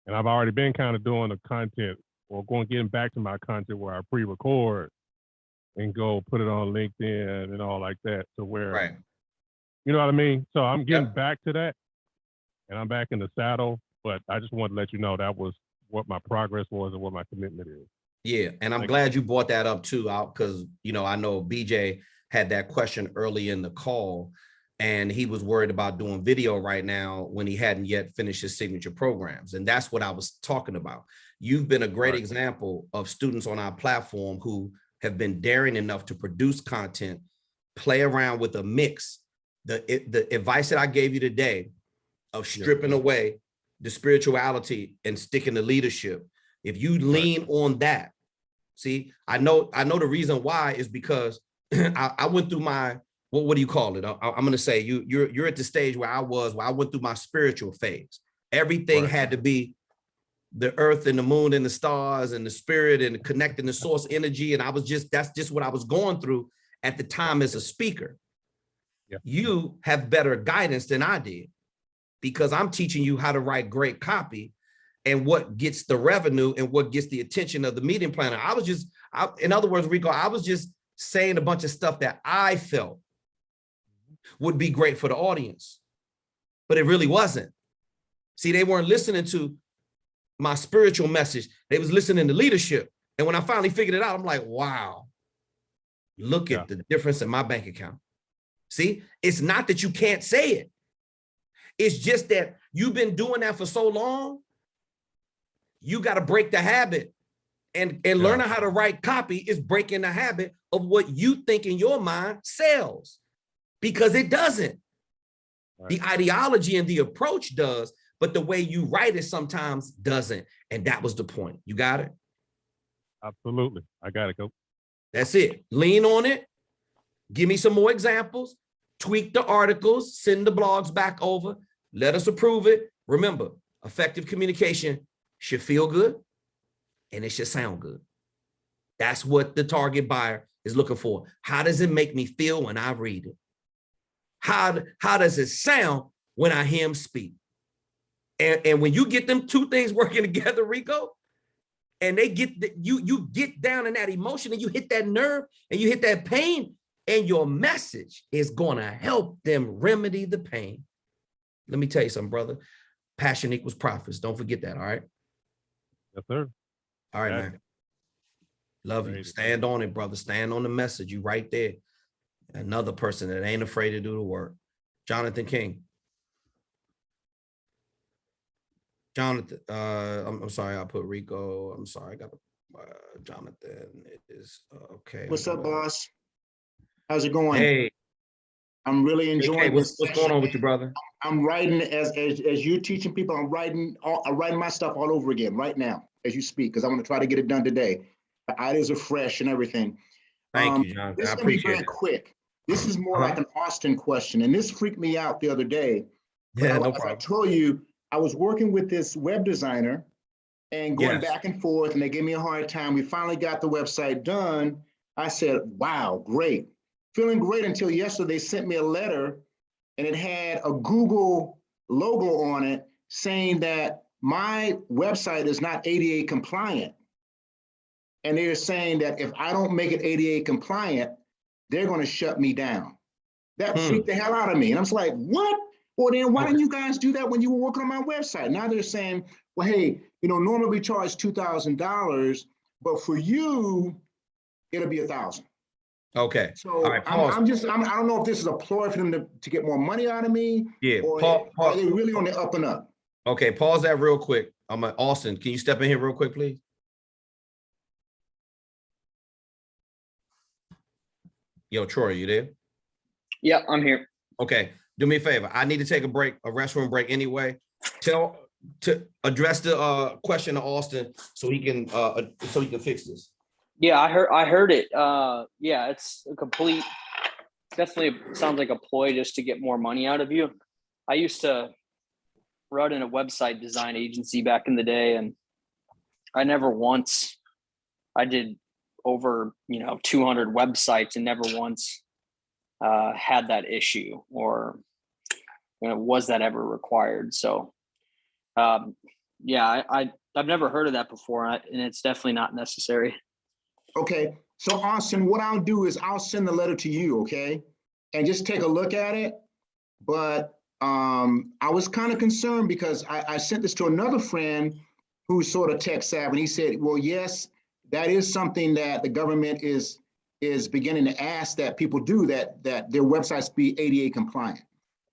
And I've already been kind of doing the content, or getting back to my content where I pre-record and go put it on LinkedIn and all like that, to where, you know what I mean? So I'm getting back to that, and I'm back in the saddle, but I just wanted to let you know that was what my progress was and what my commitment is. Yeah, and I'm glad you brought that up too, because I know BJ had that question early in the call, and he was worried about doing video right now when he hadn't yet finished his signature programs. And that's what I was talking about. You've been a great example of students on our platform who have been daring enough to produce content, play around with a mix. The advice that I gave you today of stripping away the spirituality and sticking to leadership, if you lean on that, See, I know the reason why is because I went through my, what do you call it? I'm going to say you're at the stage where I went through my spiritual phase. Everything had to be the earth and the moon and the stars and the spirit and connecting the source energy. And that's just what I was going through at the time as a speaker. Yeah. You have better guidance than I did, because I'm teaching you how to write great copy and what gets the revenue and what gets the attention of the meeting planner. In other words, Rico, I was just saying a bunch of stuff that I felt would be great for the audience, but it really wasn't. See, they weren't listening to my spiritual message. They was listening to leadership. And when I finally figured it out, I'm like, wow, look at the difference in my bank account. See, it's not that you can't say it. It's just that you've been doing that for so long. You got to break the habit, and learning how to write copy is breaking the habit of what you think in your mind sells, because it doesn't. Right. The ideology and the approach does, but the way you write it sometimes doesn't. And that was the point. You got it? Absolutely. I got it, Coach. That's it. Lean on it. Give me some more examples. Tweak the articles. Send the blogs back over. Let us approve it. Remember, effective communication should feel good and it should sound good. That's what the target buyer is looking for. How does it make me feel when I read it? How does it sound when I hear him speak? And when you get them two things working together, Rico, and they get you get down in that emotion and you hit that nerve and you hit that pain, and your message is going to help them remedy the pain. Let me tell you something, brother. Passion equals profits. Don't forget that. All right. Yes, sir. All right, man. Love you. Stand on it, brother. Stand on the message. You right there. Another person that ain't afraid to do the work. Jonathan King. Jonathan, I'm sorry, I put Rico. I'm sorry, I got Jonathan. It is okay. What's up, boss? How's it going? Hey, I'm really enjoying what's going on with you, brother? I'm writing as you're teaching people. I'm writing my stuff all over again right now as you speak, because I want to try to get it done today. The ideas are fresh and everything. Thank you, Jonathan. This I is going to be appreciate very it. quick. This is more like an Austin question, and this freaked me out the other day. Yeah, no As problem. I told you, I was working with this web designer and going back and forth, and they gave me a hard time. We finally got the website done. I said, wow, great. Feeling great until yesterday. They sent me a letter, and it had a Google logo on it saying that my website is not ADA compliant. And they're saying that if I don't make it ADA compliant, they're going to shut me down. That freaked the hell out of me. And I was like, what? Well, then why didn't you guys do that when you were working on my website? Now they're saying, well, hey, normally we charge $2,000, but for you, it'll be $1,000. Okay. So all right, pause. I don't know if this is a ploy for them to get more money out of me. Yeah. Or Pause. are they really on the up and up? Okay, pause that real quick. Austin, can you step in here real quick, please? Yo, Troy, you there? Yeah, I'm here. Okay, do me a favor. I need to take a break, a restroom break anyway. To address the question to Austin so he can fix this. Yeah, I heard it. Yeah, it's a complete, definitely sounds like a ploy just to get more money out of you. I used to run in a website design agency back in the day, and I did over 200 websites and never once had that issue or was that ever required. So yeah, I've never heard of that before, and it's definitely not necessary. Okay, so Austin, what I'll do is I'll send the letter to you, okay, and just take a look at it. But I was kind of concerned because I sent this to another friend who's sort of tech savvy, and he said, well, yes, that is something that the government is beginning to ask that people do, that their websites be ADA compliant.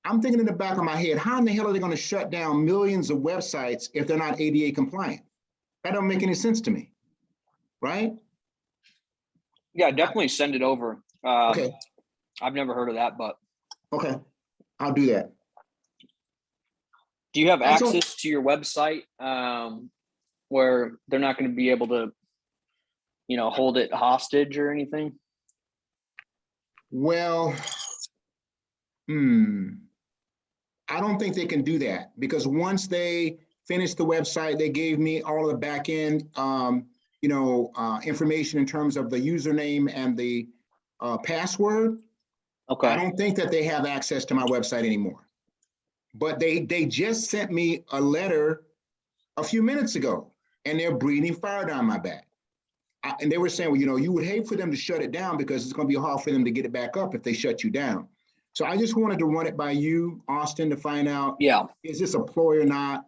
I'm thinking in the back of my head, how in the hell are they going to shut down millions of websites if they're not ADA compliant? That don't make any sense to me, right? Yeah, definitely send it over. Okay. I've never heard of that, but okay, I'll do that. Do you have access to your website where they're not going to be able to, you know, hold it hostage or anything? Well, I don't think they can do that, because once they finished the website, they gave me all of the back end, information in terms of the username and the password. Okay. I don't think that they have access to my website anymore. But they just sent me a letter a few minutes ago, and they're breathing fire down my back. And they were saying, well, you would hate for them to shut it down because it's going to be hard for them to get it back up if they shut you down. So I just wanted to run it by you, Austin, to find out, is this a ploy or not?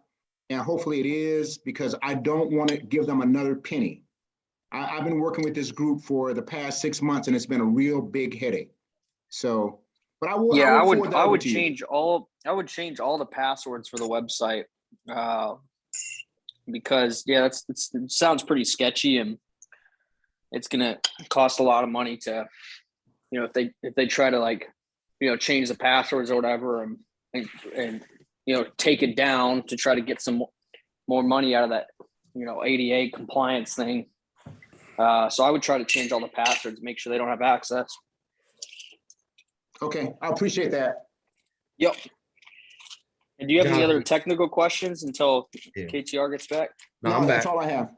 And hopefully it is, because I don't want to give them another penny. I've been working with this group for the past 6 months, and it's been a real big headache. So, but I will. Yeah, I would change all the passwords for the website, because it sounds pretty sketchy, and it's gonna cost a lot of money to, if they try to, like, change the passwords or whatever, and take it down to try to get some more money out of that, ADA compliance thing. So I would try to change all the passwords, make sure they don't have access. Okay, I appreciate that. Yep. And do you have any other technical questions until KTR gets back? No, I'm that's back. all I have.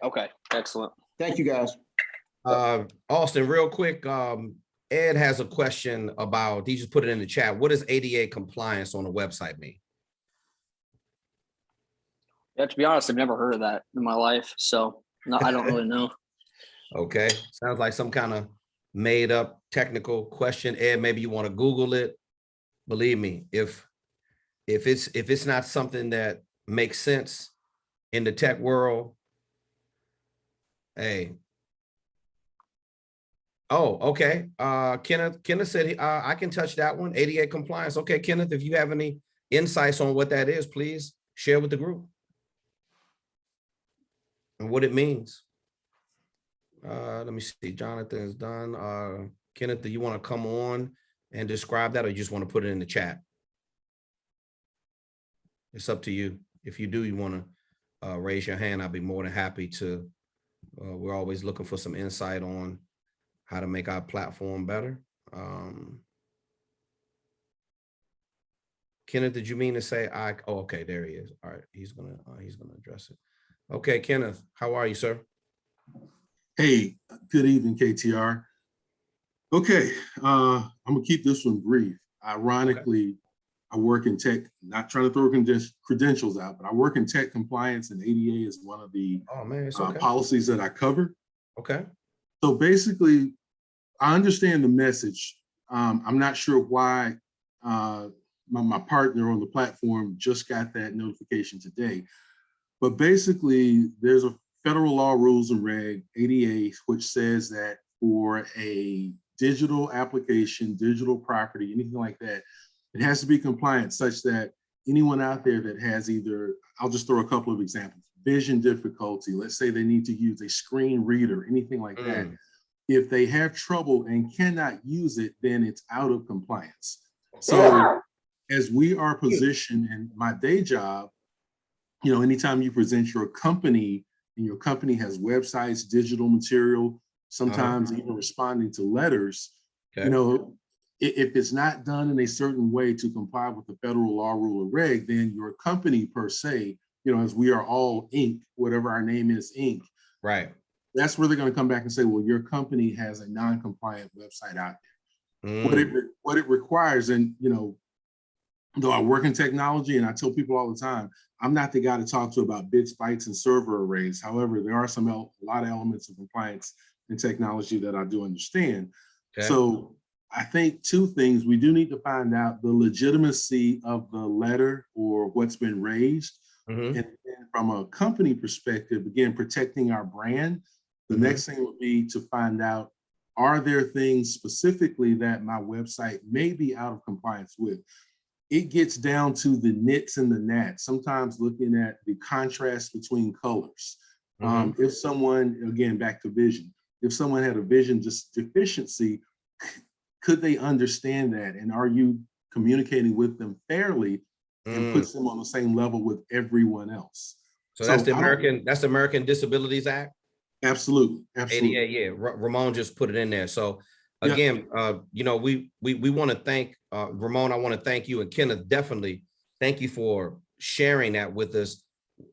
Okay, excellent. Thank you, guys. Austin, real quick, Ed has a question about, he just put it in the chat. What does ADA compliance on a website mean? Yeah, to be honest, I've never heard of that in my life, so I don't really know. Okay, sounds like some kind of made up technical question. Ed, maybe you want to Google it. Believe me, if it's not something that makes sense in the tech world, hey. Oh, okay. Kenneth said I can touch that one. ADA compliance. Okay, Kenneth, if you have any insights on what that is, please share with the group and what it means. Let me see. Jonathan is done. Kenneth, do you want to come on and describe that, or you just want to put it in the chat? It's up to you. If you do, you want to raise your hand, I'll be more than happy to. We're always looking for some insight on how to make our platform better. Kenneth, did you mean to say oh, okay, there he is. All right, he's gonna address it. Okay, Kenneth, how are you, sir? Hey, good evening, KTR. Okay, I'm gonna keep this one brief. Ironically, I work in tech, not trying to throw credentials out, but I work in tech compliance, and ADA is one of the policies that I cover. Okay. So basically, I understand the message. I'm not sure why my partner on the platform just got that notification today, but basically there's a federal law rules and reg, ADA, which says that for a digital application, digital property, anything like that, it has to be compliant such that anyone out there that has either, I'll just throw a couple of examples, vision difficulty, let's say they need to use a screen reader, anything like that. If they have trouble and cannot use it, then it's out of compliance. So as we are positioned in my day job, anytime you present your company and your company has websites, digital material, sometimes even responding to letters, if it's not done in a certain way to comply with the federal law, rule, or reg, then your company per se, as we are all Inc., whatever our name is, Inc. Right. That's where they're going to come back and say, well, your company has a non-compliant website out there. What it requires, and though I work in technology and I tell people all the time, I'm not the guy to talk to about bits, bytes, and server arrays. However, there are a lot of elements of compliance in technology that I do understand. Okay. So I think two things: we do need to find out the legitimacy of the letter or what's been raised. And then from a company perspective, again, protecting our brand, the next thing would be to find out, are there things specifically that my website may be out of compliance with? It gets down to the nits and the gnats, sometimes looking at the contrast between colors. If someone, again, back to vision, if someone had a vision deficiency, could they understand that? And are you communicating with them fairly and puts them on the same level with everyone else? So that's the American Disabilities Act? Absolutely. Absolutely. Yeah. Ramon just put it in there. So Yeah. again, you know, we want to thank Ramon. I want to thank you, and Kenneth, definitely thank you for sharing that with us.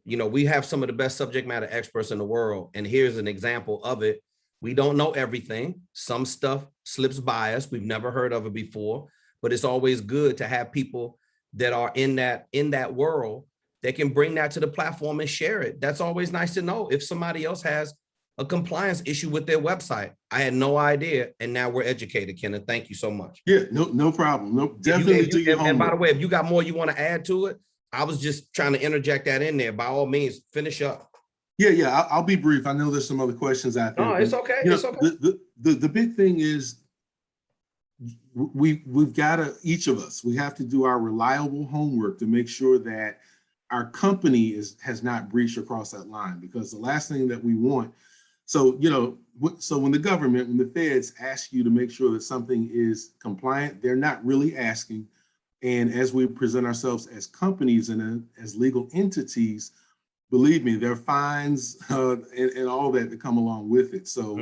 You know, we have some of the best subject matter experts in the world, and here's an example of it. We don't know everything. Some stuff slips by us. We've never heard of it before, but it's always good to have people that are in that world that can bring that to the platform and share it. That's always nice to know. If somebody else has a compliance issue with their website, I had no idea, and now we're educated, Kenneth. Thank you so much. Yeah, no problem. No, definitely do your homework. And by the way, if you got more you want to add to it, I was just trying to interject that in there. By all means, finish up. Yeah, I'll be brief. I know there's some other questions out there. No, it's okay. You know, it's okay. The big thing is we've got to, each of us, we have to do our reliable homework to make sure that our company has not breached across that line, because the last thing that we want. So, you know, so when the government, when the feds ask you to make sure that something is compliant, they're not really asking. And as we present ourselves as companies and as legal entities, believe me, there are fines and all that come along with it. So,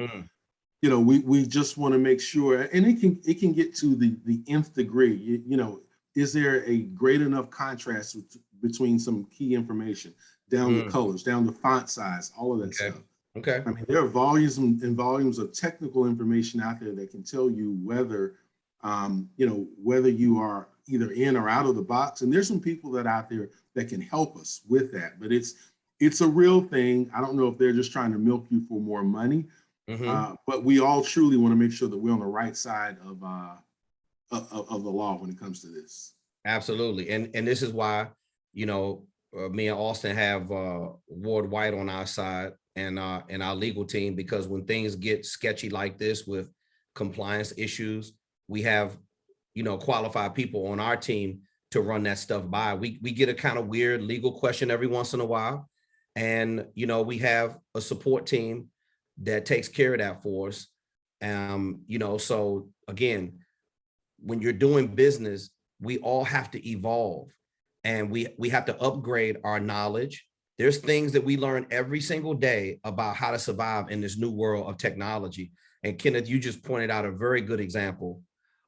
you know, we just want to make sure, and it can get to the nth degree. You know, is there a great enough contrast between some key information, down the colors, down the font size, all of that stuff. Okay. I mean, there are volumes and volumes of technical information out there that can tell you whether, you know, whether you are either in or out of the box. And there's some people that out there that can help us with that. But it's a real thing. I don't know if they're just trying to milk you for more money, but we all truly want to make sure that we're on the right side of the law when it comes to this. Absolutely, and this is why, you know, me and Austin have Ward White on our side and our legal team, because when things get sketchy like this with compliance issues, we have, you know, qualified people on our team to run that stuff by. We get a kind of weird legal question every once in a while, and you know, we have a support team that takes care of that for us. You know, so again, when you're doing business, we all have to evolve, and we have to upgrade our knowledge. There's things that we learn every single day about how to survive in this new world of technology. And Kenneth, you just pointed out a very good example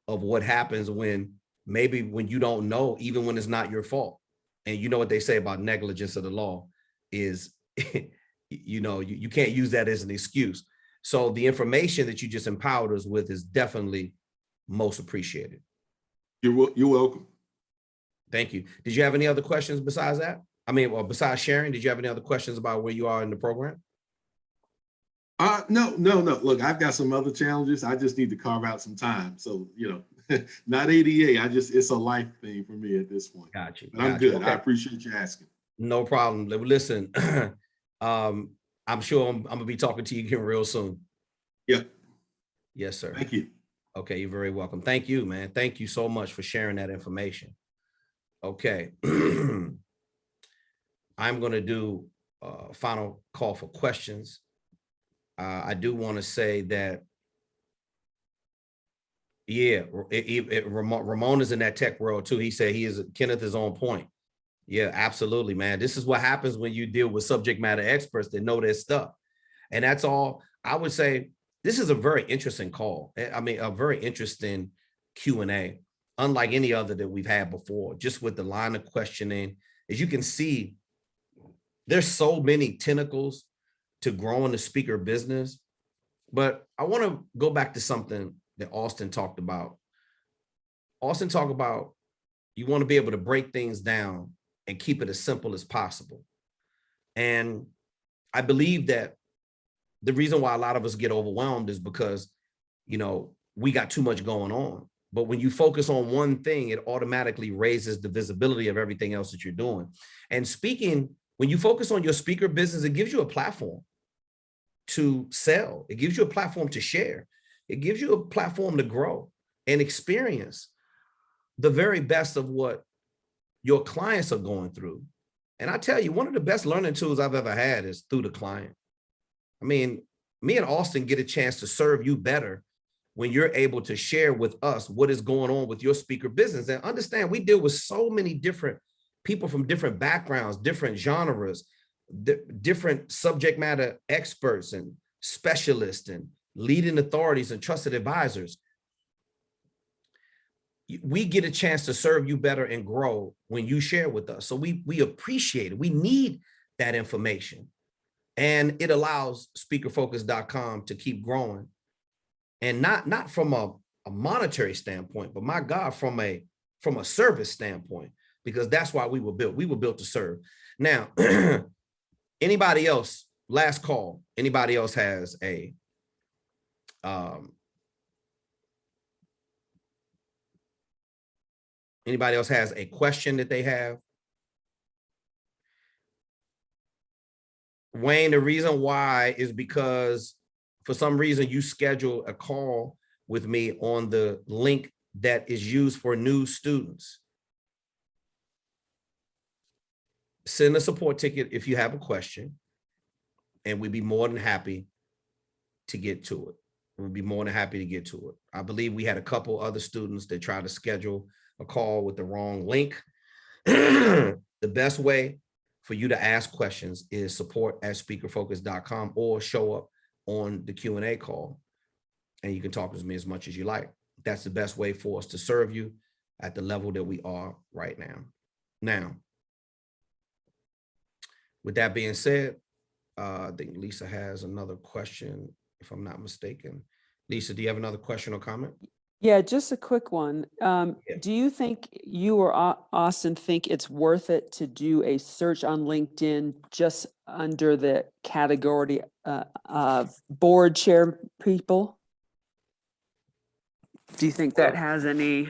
of what happens when you don't know, even when it's not your fault. And you know what they say about negligence of the law is, you know, you can't use that as an excuse. So the information that you just empowered us with is definitely most appreciated. You're welcome. Thank you. Did you have any other questions besides that? I mean, well, besides sharing, did you have any other questions about where you are in the program? No. Look, I've got some other challenges. I just need to carve out some time. So, you know, not ADA. it's a life thing for me at this point. Got you. But I'm good. Okay. I appreciate you asking. No problem. Listen, I'm sure I'm gonna be talking to you again real soon. Yep. Yes, sir. Thank you. Okay, you're very welcome. Thank you, man. Thank you so much for sharing that information. Okay. I'm going to do a final call for questions. I do want to say that, yeah, Ramon is in that tech world too. He said Kenneth is on point. Yeah, absolutely, man. This is what happens when you deal with subject matter experts that know their stuff. And that's all I would say. This is a very interesting call. I mean, a very interesting Q&A, unlike any other that we've had before, just with the line of questioning. As you can see, there's so many tentacles to growing the speaker business. But I want to go back to something that Austin talked about. Austin talked about you want to be able to break things down and keep it as simple as possible. And I believe that the reason why a lot of us get overwhelmed is because, you know, we got too much going on. But when you focus on one thing, it automatically raises the visibility of everything else that you're doing. And speaking, when you focus on your speaker business, it gives you a platform to sell. It gives you a platform to share. It gives you a platform to grow and experience the very best of what your clients are going through. And I tell you, one of the best learning tools I've ever had is through the client. I mean, me and Austin get a chance to serve you better when you're able to share with us what is going on with your speaker business. And understand, we deal with so many different people from different backgrounds, different genres, different subject matter experts and specialists and leading authorities and trusted advisors. We get a chance to serve you better and grow when you share with us. So we appreciate it. We need that information. And it allows speakerfocus.com to keep growing. And not from a monetary standpoint, but my God, from a service standpoint, because that's why we were built. We were built to serve. Now, anybody else, last call, anybody else has a anybody else has a question that they have? Wayne, the reason why is because for some reason you schedule a call with me on the link that is used for new students. Send a support ticket if you have a question, and we'd be more than happy to get to it. We'd be more than happy to get to it. I believe we had a couple other students that tried to schedule a call with the wrong link. The best way for you to ask questions is support@speakerfocus.com, or show up on the Q&A call, and you can talk to me as much as you like. That's the best way for us to serve you at the level that we are right now. Now, with that being said, I think Lisa has another question, if I'm not mistaken. Lisa, do you have another question or comment? Yeah, just a quick one. Do you think you or Austin think it's worth it to do a search on LinkedIn just under the category of board chair people? Do you think that has any,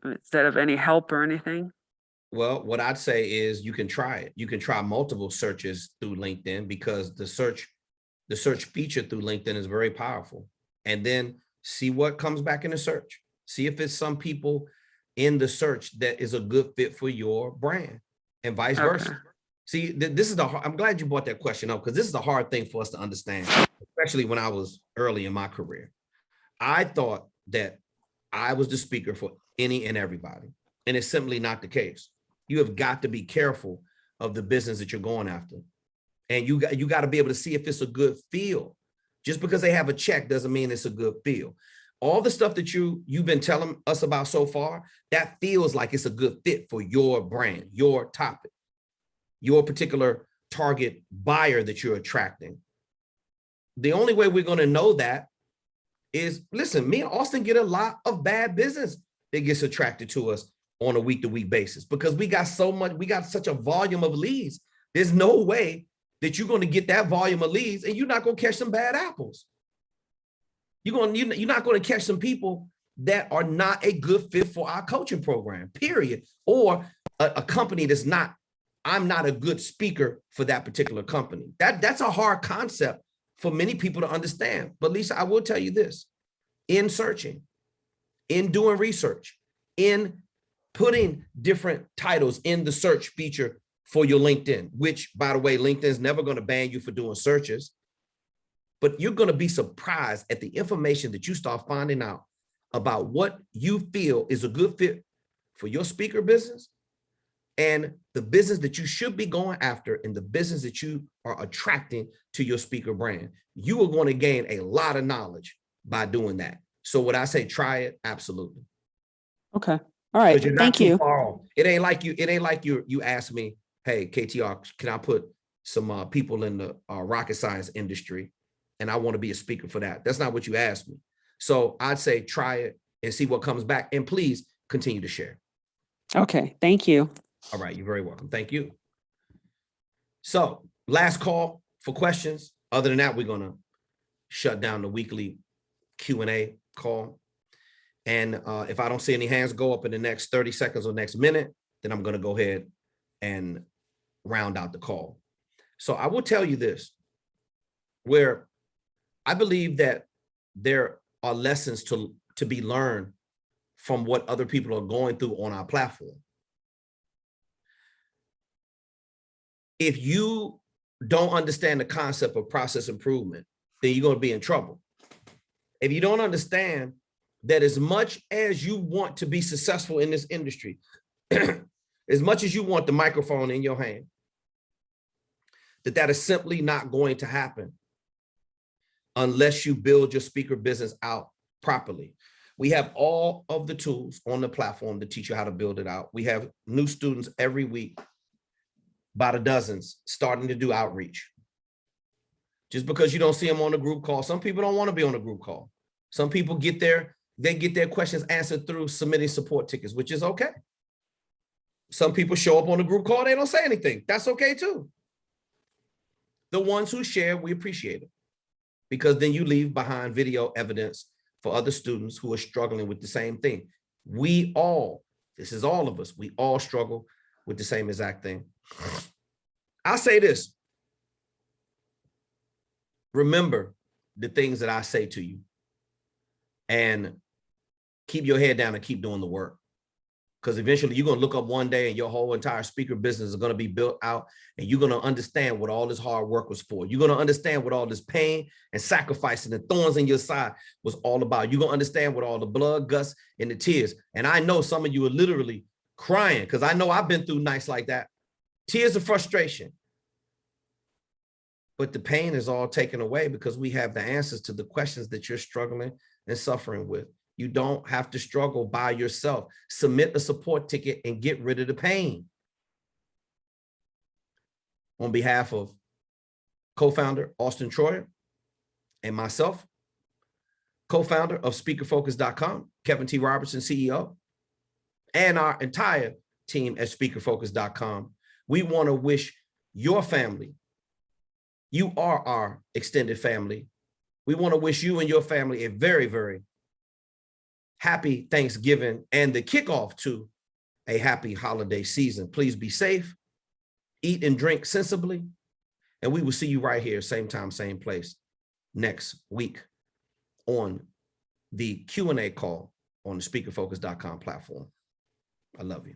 instead of any help or anything? Well, what I'd say is you can try it. You can try multiple searches through LinkedIn, because the search feature through LinkedIn is very powerful. And then see what comes back in the search. See if it's some people in the search that is a good fit for your brand, and vice versa. See, this is I'm glad you brought that question up, because this is a hard thing for us to understand, especially when I was early in my career. I thought that I was the speaker for any and everybody, and it's simply not the case. You have got to be careful of the business that you're going after. And you got to be able to see if it's a good feel. Just because they have a check doesn't mean it's a good feel. All the stuff that you've been telling us about so far, that feels like it's a good fit for your brand, your topic, your particular target buyer that you're attracting. The only way we're going to know that is, listen, me and Austin get a lot of bad business that gets attracted to us on a week-to-week basis, because we got such a volume of leads. There's no way that you're going to get that volume of leads and you're not going to catch some bad apples. You're not going to catch some people that are not a good fit for our coaching program, period. Or a company that's I'm not a good speaker for that particular company. That's a hard concept for many people to understand. But Lisa, I will tell you this: in searching, in doing research, in putting different titles in the search feature for your LinkedIn, which, by the way, LinkedIn is never going to ban you for doing searches, but you're going to be surprised at the information that you start finding out about what you feel is a good fit for your speaker business and the business that you should be going after and the business that you are attracting to your speaker brand. You are going to gain a lot of knowledge by doing that. So would I say try it? Absolutely. Okay. All right. Thank you. It ain't like you asked me, hey, KTR, can I put some people in the rocket science industry, and I want to be a speaker for that? That's not what you asked me. So I'd say try it and see what comes back, and please continue to share. Okay, thank you. All right, you're very welcome. Thank you. So last call for questions. Other than that, we're going to shut down the weekly Q&A call. And if I don't see any hands go up in the next 30 seconds or next minute, then I'm going to go ahead and round out the call. So I will tell you this, where I believe that there are lessons to be learned from what other people are going through on our platform. If you don't understand the concept of process improvement, then you're going to be in trouble. If you don't understand that as much as you want to be successful in this industry, as much as you want the microphone in your hand, that is simply not going to happen unless you build your speaker business out properly. We have all of the tools on the platform to teach you how to build it out. We have new students every week, by the dozens, starting to do outreach. Just because you don't see them on a group call, some people don't want to be on a group call. Some people get their questions answered through submitting support tickets, which is okay. Some people show up on a group call, they don't say anything. That's okay too. The ones who share, we appreciate it, because then you leave behind video evidence for other students who are struggling with the same thing. We all, this is all of us, we all struggle with the same exact thing. I'll say this. Remember the things that I say to you and keep your head down and keep doing the work. Because eventually you're going to look up one day and your whole entire speaker business is going to be built out, and you're going to understand what all this hard work was for. You're going to understand what all this pain and sacrifice and the thorns in your side was all about. You're going to understand what all the blood, guts, and the tears. And I know some of you are literally crying, because I know I've been through nights like that. Tears of frustration. But the pain is all taken away because we have the answers to the questions that you're struggling and suffering with. You don't have to struggle by yourself. Submit a support ticket and get rid of the pain. On behalf of co-founder Auston Troyer and myself, co-founder of speakerfocus.com, Kevin T. Robertson, CEO, and our entire team at speakerfocus.com, we want to wish your family, you are our extended family. We want to wish you and your family a very, very happy Thanksgiving and the kickoff to a happy holiday season. Please be safe, eat and drink sensibly, and we will see you right here, same time, same place, next week on the Q&A call on the speakerfocus.com platform. I love you.